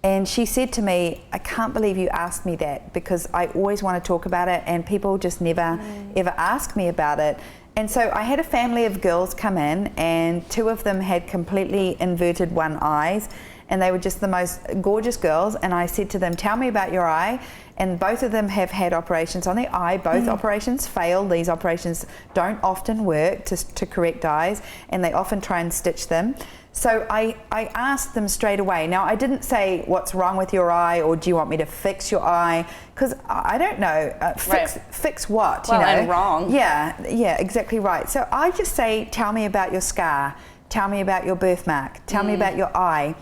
And she said to me, I can't believe you asked me that, because I always want to talk about it and people just never ever ask me about it. And so I had a family of girls come in, and 2 of them had completely inverted one eyes, and they were just the most gorgeous girls, and I said to them, tell me about your eye. And both of them have had operations on their eye. Both operations fail. These operations don't often work to correct eyes, and they often try and stitch them. So I asked them straight away. Now, I didn't say, what's wrong with your eye, or do you want me to fix your eye? Because I don't know. Fix what? Well, you know? and wrong. Yeah, exactly right. So I just say, tell me about your scar. Tell me about your birthmark. Tell me about your eye.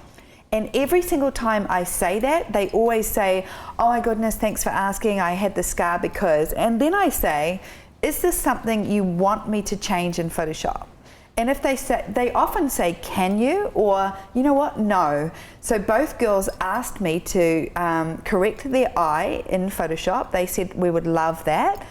And every single time I say that, they always say, oh my goodness, thanks for asking, I had the scar because. And then I say, is this something you want me to change in Photoshop? And if they say, they often say, can you? Or, you know what, no. So both girls asked me to correct their eye in Photoshop. They said we would love that.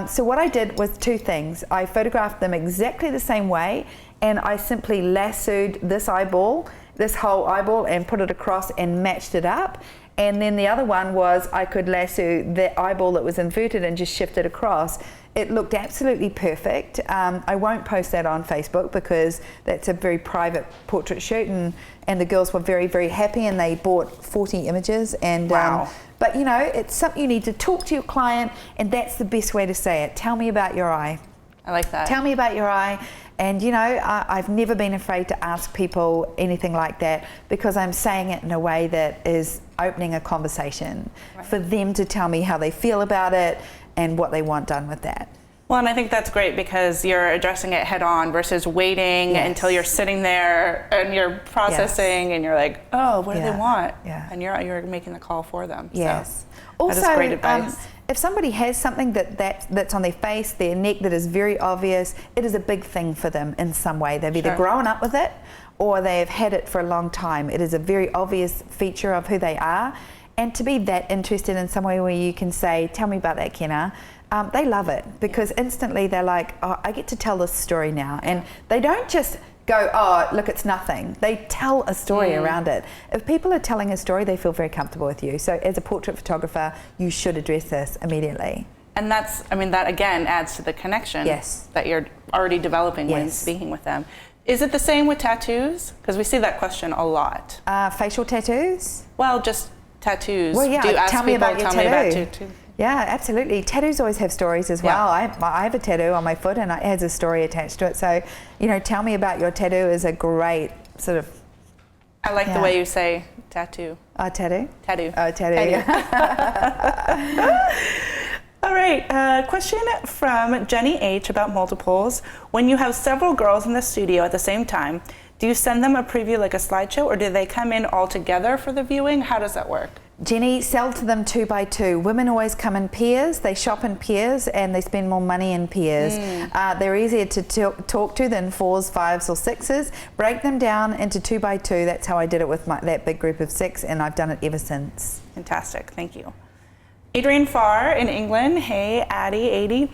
So what I did was two things. I photographed them exactly the same way, and I simply lassoed this whole eyeball, and put it across and matched it up. And then the other one was I could lasso the eyeball that was inverted and just shift it across. It looked absolutely perfect. I won't post that on Facebook because that's a very private portrait shoot, and the girls were very, very happy, and they bought 40 images. And wow. But you know, it's something you need to talk to your client, and that's the best way to say it. Tell me about your eye. I like that. Tell me about your eye. And you know, I've never been afraid to ask people anything like that, because I'm saying it in a way that is opening a conversation for them to tell me how they feel about it and what they want done with that. Well, and I think that's great because you're addressing it head on versus waiting until you're sitting there and you're processing and you're like, oh, what do they want? And you're making the call for them. Yes. So, also, that is great advice. If somebody has something that's on their face, their neck, that is very obvious, it is a big thing for them in some way. They've either grown up with it or they've had it for a long time. It is a very obvious feature of who they are. And to be that interested in some way where you can say, tell me about that, Kenna, they love it, because instantly they're like, oh, I get to tell this story now. And they don't just go, oh, look, it's nothing. They tell a story around it. If people are telling a story, they feel very comfortable with you. So as a portrait photographer, you should address this immediately. And that's, I mean, that again adds to the connection that you're already developing when speaking with them. Is it the same with tattoos? Because we see that question a lot. Facial tattoos? Well, just tattoos. Well, yeah, do you ask tell me people, about your tell me about tattoo. tattoo? Yeah, absolutely. Tattoos always have stories as well. I have a tattoo on my foot, and it has a story attached to it. So, you know, tell me about your tattoo is a great sort of... I like the way you say tattoo. Tattoo? Tattoo. Oh, tattoo. All right, question from Jenny H about multiples. When you have several girls in the studio at the same time, do you send them a preview like a slideshow, or do they come in all together for the viewing? How does that work? Jenny, sell to them 2 by 2. Women always come in pairs. They shop in pairs, and they spend more money in pairs. They're easier to talk to than 4s, 5s, or 6s. Break them down into 2 by 2. That's how I did it with that big group of 6, and I've done it ever since. Fantastic, thank you. Adrian Farr in England. Hey, Addie.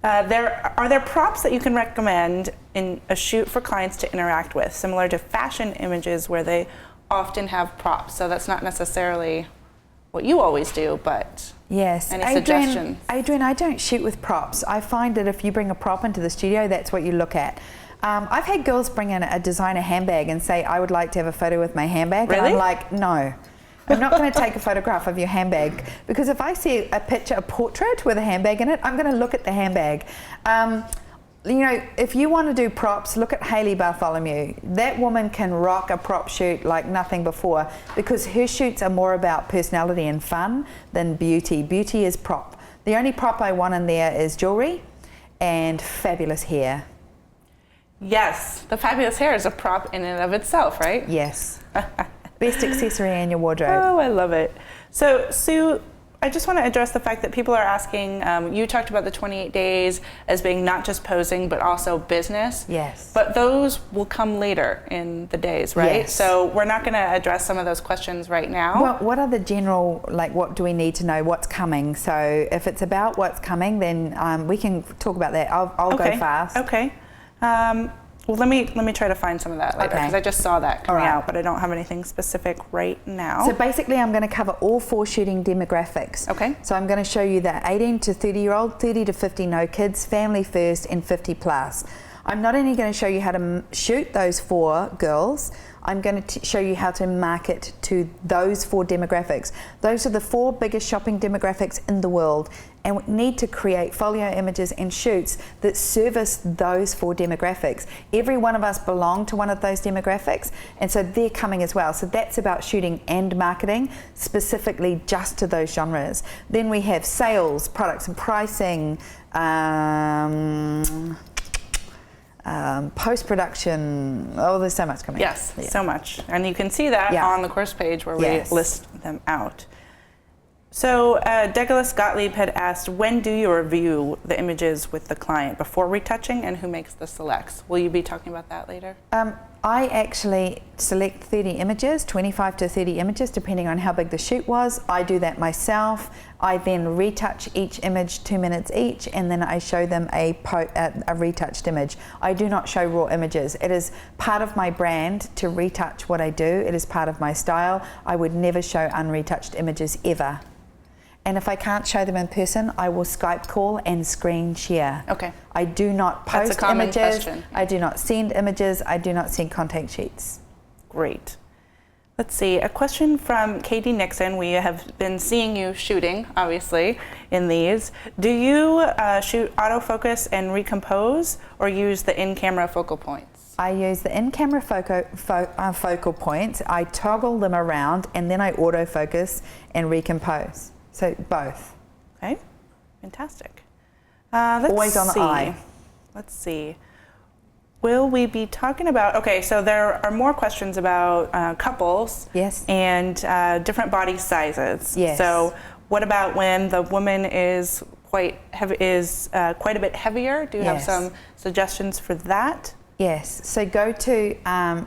Are there props that you can recommend in a shoot for clients to interact with, similar to fashion images where they often have props? So that's not necessarily what you always do, but any suggestions? Adrian, I don't shoot with props. I find that if you bring a prop into the studio, that's what you look at. I've had girls bring in a designer handbag and say, I would like to have a photo with my handbag. Really? And I'm like, no. I'm not going to take a photograph of your handbag, because if I see a portrait with a handbag in it, I'm going to look at the handbag. You know, if you want to do props, look at Hayley Bartholomew. That woman can rock a prop shoot like nothing before, because her shoots are more about personality and fun than beauty. Beauty is prop. The only prop I want in there is jewelry and fabulous hair. Yes, the fabulous hair is a prop in and of itself, right? Yes. Best accessory in your wardrobe. Oh, I love it. So, Sue, I just want to address the fact that people are asking, you talked about the 28 days as being not just posing, but also business. Yes. But those will come later in the days, right? Yes. So we're not going to address some of those questions right now. Well, what are the general, like, what do we need to know? What's coming? So if it's about what's coming, then we can talk about that. I'll go fast. Okay. Well, let me try to find some of that later, because I just saw that coming out, but I don't have anything specific right now. So basically, I'm going to cover all 4 shooting demographics. Okay. So I'm going to show you the 18 to 30-year-old, 30 to 50 no kids, family first, and 50 plus. I'm not only going to show you how to shoot those 4 girls, I'm going to show you how to market to those 4 demographics. Those are the 4 biggest shopping demographics in the world, and we need to create folio images and shoots that service those 4 demographics. Every one of us belong to one of those demographics, and so they're coming as well. So that's about shooting and marketing specifically just to those genres. Then we have sales, products and pricing, post-production. Oh, there's so much coming. Yes, so much. And you can see that on the course page where we list them out. So Douglas Gottlieb had asked, when do you review the images with the client, before retouching, and who makes the selects? Will you be talking about that later? I actually select 30 images, 25 to 30 images, depending on how big the shoot was. I do that myself. I then retouch each image 2 minutes each, and then I show them a retouched image. I do not show raw images. It is part of my brand to retouch what I do. It is part of my style. I would never show unretouched images ever. And if I can't show them in person, I will Skype call and screen share. Okay. I do not post That's a common images. question. I do not send images. I do not send contact sheets. Great. Let's see, a question from Katie Nixon. We have been seeing you shooting, obviously, in these. Do you shoot autofocus and recompose, or use the in-camera focal points? I use the in-camera focal points. I toggle them around, and then I autofocus and recompose. So both. Okay, fantastic. Always on the eye. Let's see. Will we be talking about, okay, so there are more questions about couples. Yes. And different body sizes. Yes. So what about when the woman is quite a bit heavier? Do you have some suggestions for that? Yes, so go to,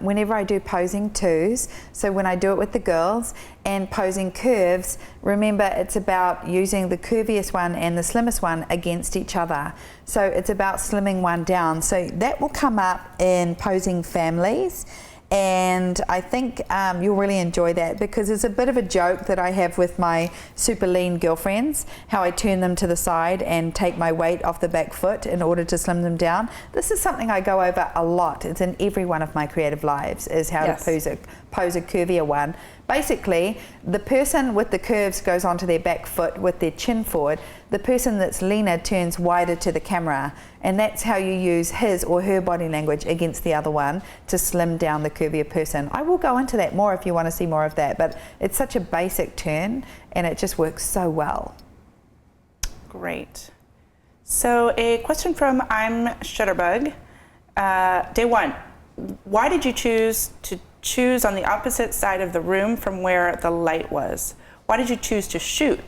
whenever I do posing twos, so when I do it with the girls, and posing curves, remember it's about using the curviest one and the slimmest one against each other. So it's about slimming one down. So that will come up in posing families. And I think you'll really enjoy that, because it's a bit of a joke that I have with my super lean girlfriends, how I turn them to the side and take my weight off the back foot in order to slim them down. This is something I go over a lot. It's in every one of my creative lives, is how to pose a curvier one. Basically, the person with the curves goes onto their back foot with their chin forward. The person that's leaner turns wider to the camera, and that's how you use his or her body language against the other one to slim down the curvier person. I will go into that more if you want to see more of that, but it's such a basic turn and it just works so well. Great. So a question from I'm Shutterbug. Day one, why did you choose on the opposite side of the room from where the light was? Why did you choose to shoot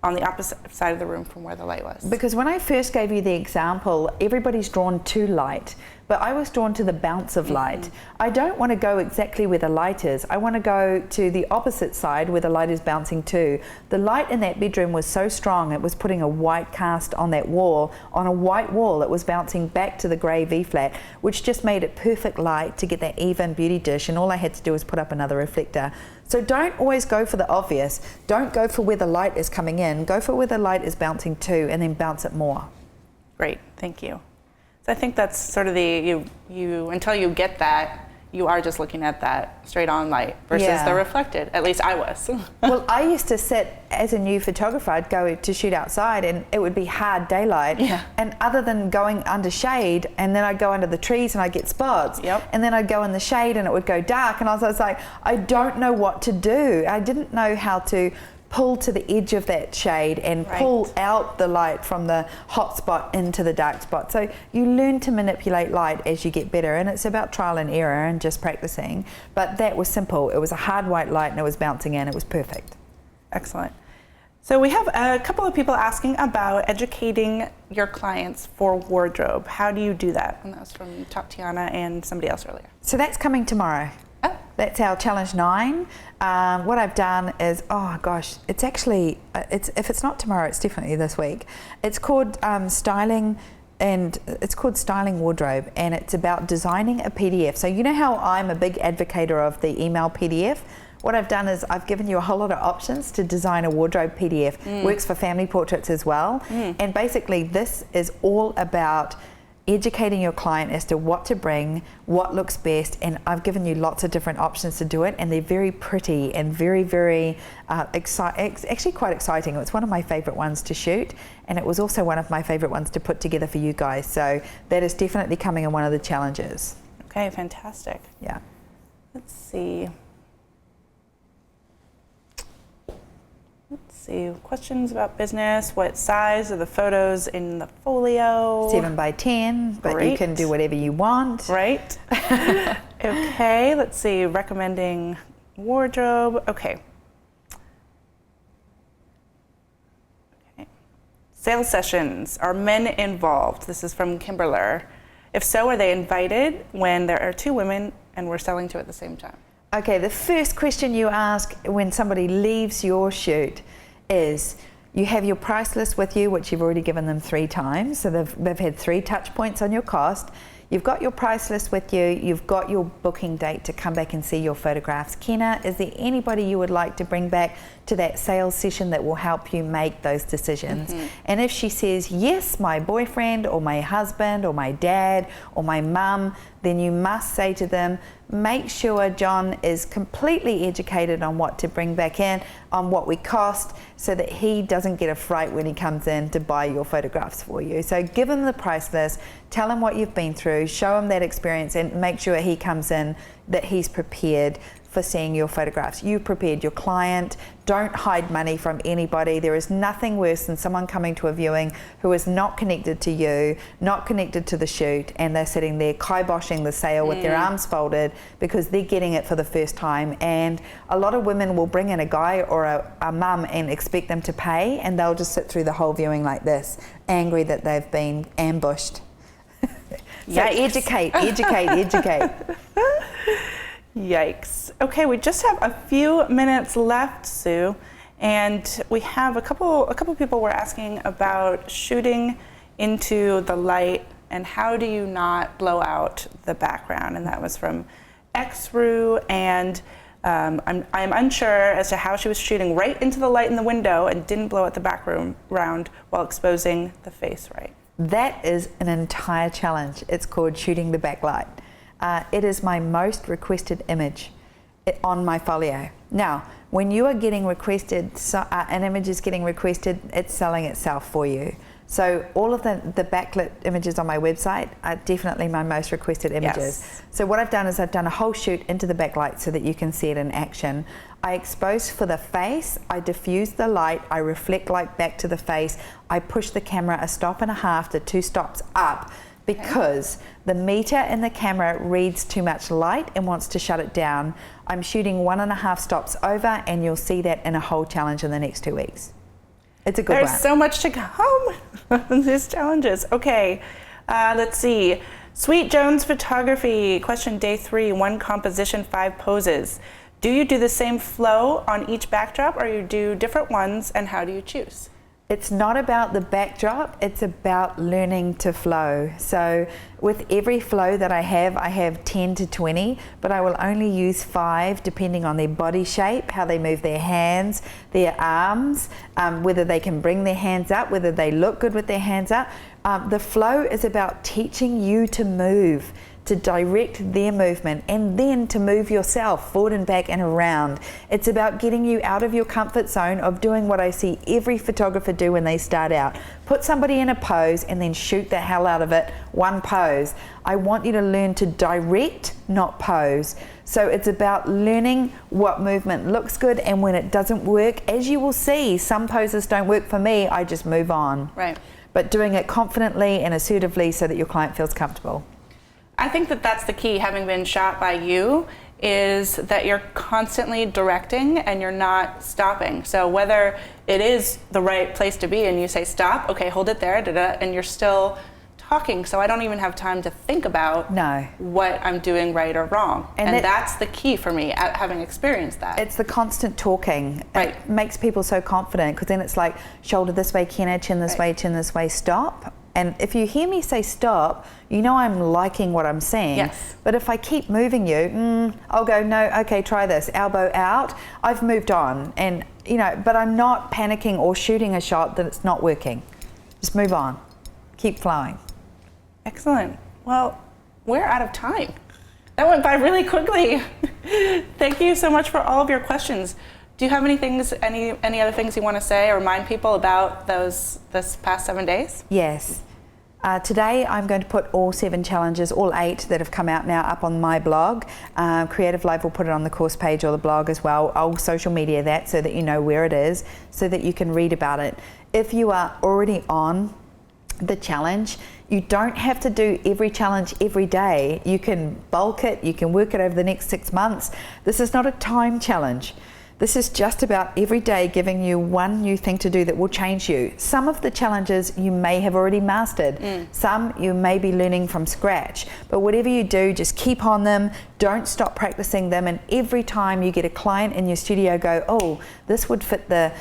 on the opposite side of the room from where the light was? Because when I first gave you the example, everybody's drawn to light, but I was drawn to the bounce of light. I don't want to go exactly where the light is. I want to go to the opposite side where the light is bouncing to. The light in that bedroom was so strong, it was putting a white cast on that wall. On a white wall, it was bouncing back to the grey V-flat, which just made it perfect light to get that even beauty dish, and all I had to do was put up another reflector. So don't always go for the obvious. Don't go for where the light is coming in. Go for where the light is bouncing to, and then bounce it more. Great, thank you. So I think that's sort of the, until you get that, you are just looking at that straight on light versus the reflected. At least I was. Well, I used to sit, as a new photographer, I'd go to shoot outside and it would be hard daylight. Yeah. And other than going under shade, and then I'd go under the trees and I'd get spots. Yep. And then I'd go in the shade and it would go dark. And I was like, I don't know what to do. I didn't know how to pull to the edge of that shade and pull out the light from the hot spot into the dark spot. So you learn to manipulate light as you get better, and it's about trial and error and just practicing. But that was simple. It was a hard white light and it was bouncing in. It was perfect. Excellent. So we have a couple of people asking about educating your clients for wardrobe. How do you do that? And that was from Tatiana and somebody else earlier. So that's coming tomorrow. Oh. That's our challenge 9. What I've done is, oh gosh, it's actually, if it's not tomorrow, it's definitely this week. It's called styling wardrobe, and it's about designing a PDF. So you know how I'm a big advocate of the email PDF? What I've done is I've given you a whole lot of options to design a wardrobe PDF. Works for family portraits as well. And basically this is all about educating your client as to what to bring, what looks best, and I've given you lots of different options to do it, and they're very pretty and very, very actually quite exciting. It's one of my favorite ones to shoot, and it was also one of my favorite ones to put together for you guys. So that is definitely coming in one of the challenges. Okay, fantastic. Yeah. Let's see. Questions about business. What size are the photos in the folio? 7 by 10, but Great. you can do whatever you want. Right. Okay, let's see. Recommending wardrobe. Okay. Sales sessions. Are men involved? This is from Kimberler. If so, are they invited when there are 2 women and we're selling 2 at the same time? Okay, the first question you ask when somebody leaves your shoot is, you have your price list with you, which you've already given them 3 times, so they've had 3 touch points on your cost. You've got your price list with you, you've got your booking date to come back and see your photographs. Kenna, is there anybody you would like to bring back to that sales session that will help you make those decisions? And if she says, yes, my boyfriend or my husband or my dad or my mum, then you must say to them, make sure John is completely educated on what to bring back in, on what we cost, so that he doesn't get a fright when he comes in to buy your photographs for you. So give him the price list, tell him what you've been through, show him that experience, and make sure he comes in that he's prepared for seeing your photographs. You prepared your client. Don't hide money from anybody. There is nothing worse than someone coming to a viewing who is not connected to you, not connected to the shoot, and they're sitting there kiboshing the sale with their arms folded because they're getting it for the first time. And a lot of women will bring in a guy or a mum and expect them to pay, and they'll just sit through the whole viewing like this, angry that they've been ambushed. So educate. Yikes. Okay, we just have a few minutes left, Sue, and we have a couple people were asking about shooting into the light and how do you not blow out the background, and that was from Xru, and I'm unsure as to how she was shooting right into the light in the window and didn't blow out the background while exposing the face right. That is an entire challenge. It's called shooting the backlight. It is my most requested image on my folio. Now, when you are getting requested, an image is getting requested, it's selling itself for you. So all of the backlit images on my website are definitely my most requested images. Yes. So what I've done is I've done a whole shoot into the backlight so that you can see it in action. I expose for the face, I diffuse the light, I reflect light back to the face, I push the camera 1.5 stops to 2 stops up, because the meter in the camera reads too much light and wants to shut it down. I'm shooting 1.5 stops over, and you'll see that in a whole challenge in the next 2 weeks. It's a good one. There's so much to come in these challenges. Okay, let's see. Sweet Jones Photography, question day 3, 1 composition, 5 poses. Do you do the same flow on each backdrop, or you do different ones, and how do you choose? It's not about the backdrop, it's about learning to flow. So with every flow that I have 10 to 20, but I will only use 5 depending on their body shape, how they move their hands, their arms, whether they can bring their hands up, whether they look good with their hands up. The flow is about teaching you to move, to direct their movement, and then to move yourself forward and back and around. It's about getting you out of your comfort zone of doing what I see every photographer do when they start out. Put somebody in a pose and then shoot the hell out of it, one pose. I want you to learn to direct, not pose. So it's about learning what movement looks good, and when it doesn't work, as you will see, some poses don't work for me, I just move on. Right. But doing it confidently and assertively so that your client feels comfortable. I think that that's the key, having been shot by you, is that you're constantly directing and you're not stopping. So whether it is the right place to be and you say stop, okay, hold it there, and you're still talking, so I don't even have time to think about what I'm doing right or wrong. And that's the key for me, having experienced that. It's the constant talking. Right. It makes people so confident, because then it's like, shoulder this way, Kenna, chin this way, chin this way, stop. And if you hear me say stop, you know I'm liking what I'm saying. Yes. But if I keep moving you, I'll go, no, okay, try this, elbow out. I've moved on, and but I'm not panicking or shooting a shot that it's not working. Just move on, keep flowing. Excellent. Well, we're out of time. That went by really quickly. Thank you so much for all of your questions. Do you have any other things you want to say or remind people about this past 7 days? Yes. Today I'm going to put all 7 challenges, all 8 that have come out now, up on my blog. creativeLIVE will put it on the course page or the blog as well. I'll social media that so that you know where it is, so that you can read about it. If you are already on the challenge, you don't have to do every challenge every day. You can bulk it, you can work it over the next 6 months. This is not a time challenge. This is just about every day giving you one new thing to do that will change you. Some of the challenges you may have already mastered. Some you may be learning from scratch. But whatever you do, just keep on them. Don't stop practicing them. And every time you get a client in your studio, go, oh, this would fit the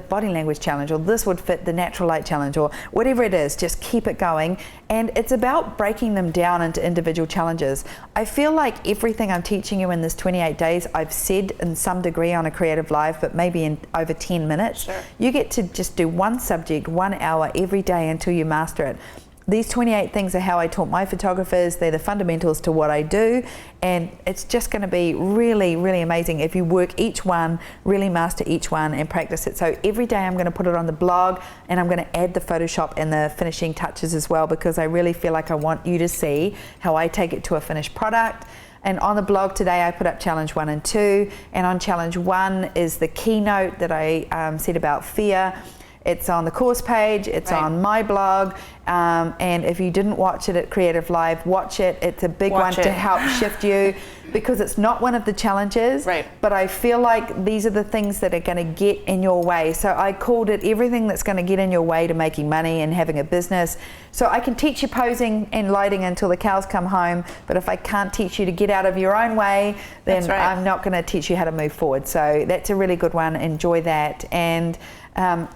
body language challenge, or this would fit the natural light challenge, or whatever it is, just keep it going. And it's about breaking them down into individual challenges. I feel like everything I'm teaching you in this 28 days, I've said in some degree on a creativeLIVE, but maybe in over 10 minutes. Sure. You get to just do one subject, 1 hour every day until you master it. These 28 things are how I taught my photographers. They're the fundamentals to what I do, and it's just going to be really, really amazing if you work each one, really master each one and practice it. So every day I'm going to put it on the blog, and I'm going to add the Photoshop and the finishing touches as well, because I really feel like I want you to see how I take it to a finished product. And on the blog today, I put up challenge 1 and 2, and on challenge 1 is the keynote that I said about fear. It's on the course page, it's on my blog, and if you didn't watch it at creativeLIVE, watch it. It's a big one to help shift you, because it's not one of the challenges, but I feel like these are the things that are going to get in your way. So I called it everything that's going to get in your way to making money and having a business. So I can teach you posing and lighting until the cows come home, but if I can't teach you to get out of your own way, then I'm not going to teach you how to move forward. So that's a really good one. Enjoy that. And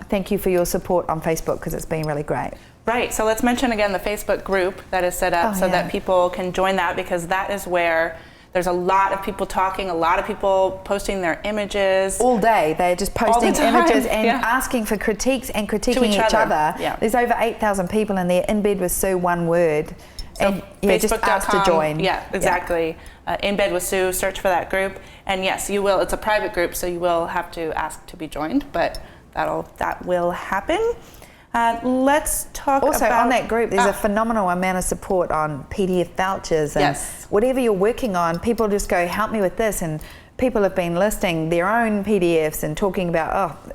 thank you for your support on Facebook, because it's been really great. Right, so let's mention again the Facebook group that is set up that people can join that, because that is where there's a lot of people talking, a lot of people posting their images. All day, they're just posting images and asking for critiques and critiquing each other. There's over 8,000 people in there. In Bed with Sue, one word. So and just ask to join. Yeah, exactly. In Bed with Sue, search for that group. And yes, you will, it's a private group, so you will have to ask to be joined, but that will happen. Let's talk also about... on that group, there's a phenomenal amount of support on PDF vouchers and whatever you're working on. People just go, help me with this, and people have been listing their own PDFs and talking about,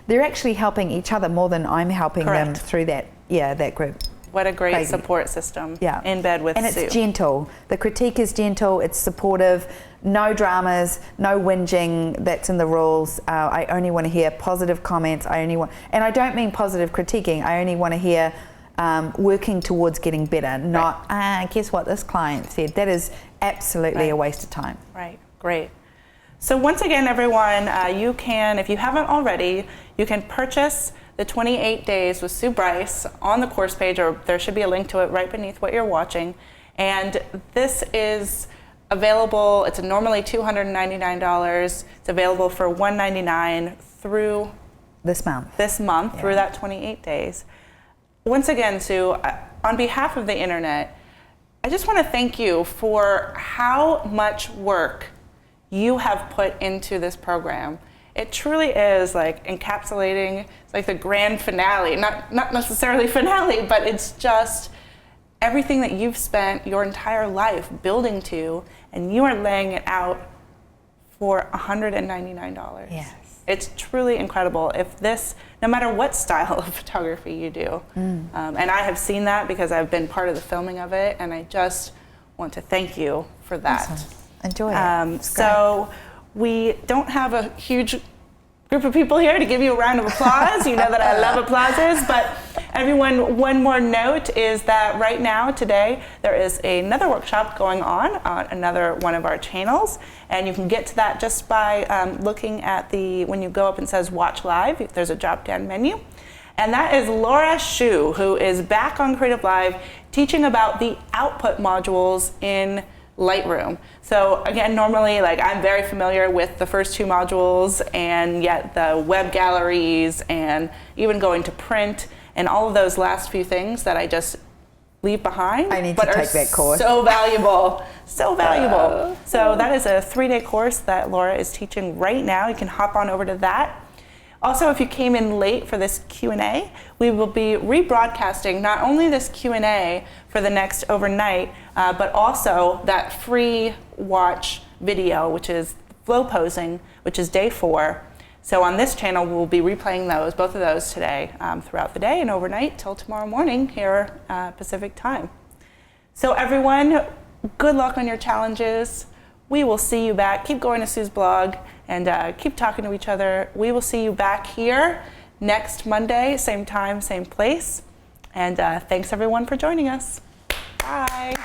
they're actually helping each other more than I'm helping them through that group. What a great support system. In Bed with Sue. And it's gentle. The critique is gentle, it's supportive, no dramas, no whinging. That's in the rules. I only want to hear positive comments. And I don't mean positive critiquing. I only want to hear working towards getting better, not, guess what this client said. That is absolutely a waste of time. Right, great. So once again, everyone, you can, if you haven't already, you can purchase the 28 Days with Sue Bryce on the course page, or there should be a link to it right beneath what you're watching. And this is available, it's normally $299. It's available for $199 through this month. Through that 28 days. Once again, Sue, on behalf of the internet, I just want to thank you for how much work you have put into this program. It truly is like encapsulating, it's like the grand finale, not necessarily finale, but it's just everything that you've spent your entire life building to, and you are laying it out for $199. Yes. It's truly incredible. If this, no matter what style of photography you do, and I have seen that because I've been part of the filming of it, and I just want to thank you for that. Awesome. Enjoy it. So we don't have a huge group of people here to give you a round of applause. You know that I love applauses, but everyone, one more note is that right now, today, there is another workshop going on another one of our channels, and you can get to that just by looking at when you go up and says Watch Live, there's a drop-down menu. And that is Laura Shu, who is back on creativeLIVE teaching about the output modules in Lightroom. So again, normally, I'm very familiar with the first 2 modules, and yet the web galleries and even going to print and all of those last few things that I just leave behind. I need but to take that course. So valuable, so valuable. So that is a 3-day course that Laura is teaching right now. You can hop on over to that. Also, if you came in late for this Q&A, we will be rebroadcasting not only this Q&A for the next overnight, but also that free watch video, which is flow posing, which is day 4. So on this channel, we'll be replaying both of those today throughout the day and overnight till tomorrow morning here Pacific time. So everyone, good luck on your challenges. We will see you back. Keep going to Sue's blog and keep talking to each other. We will see you back here next Monday, same time, same place. And thanks everyone for joining us. Bye.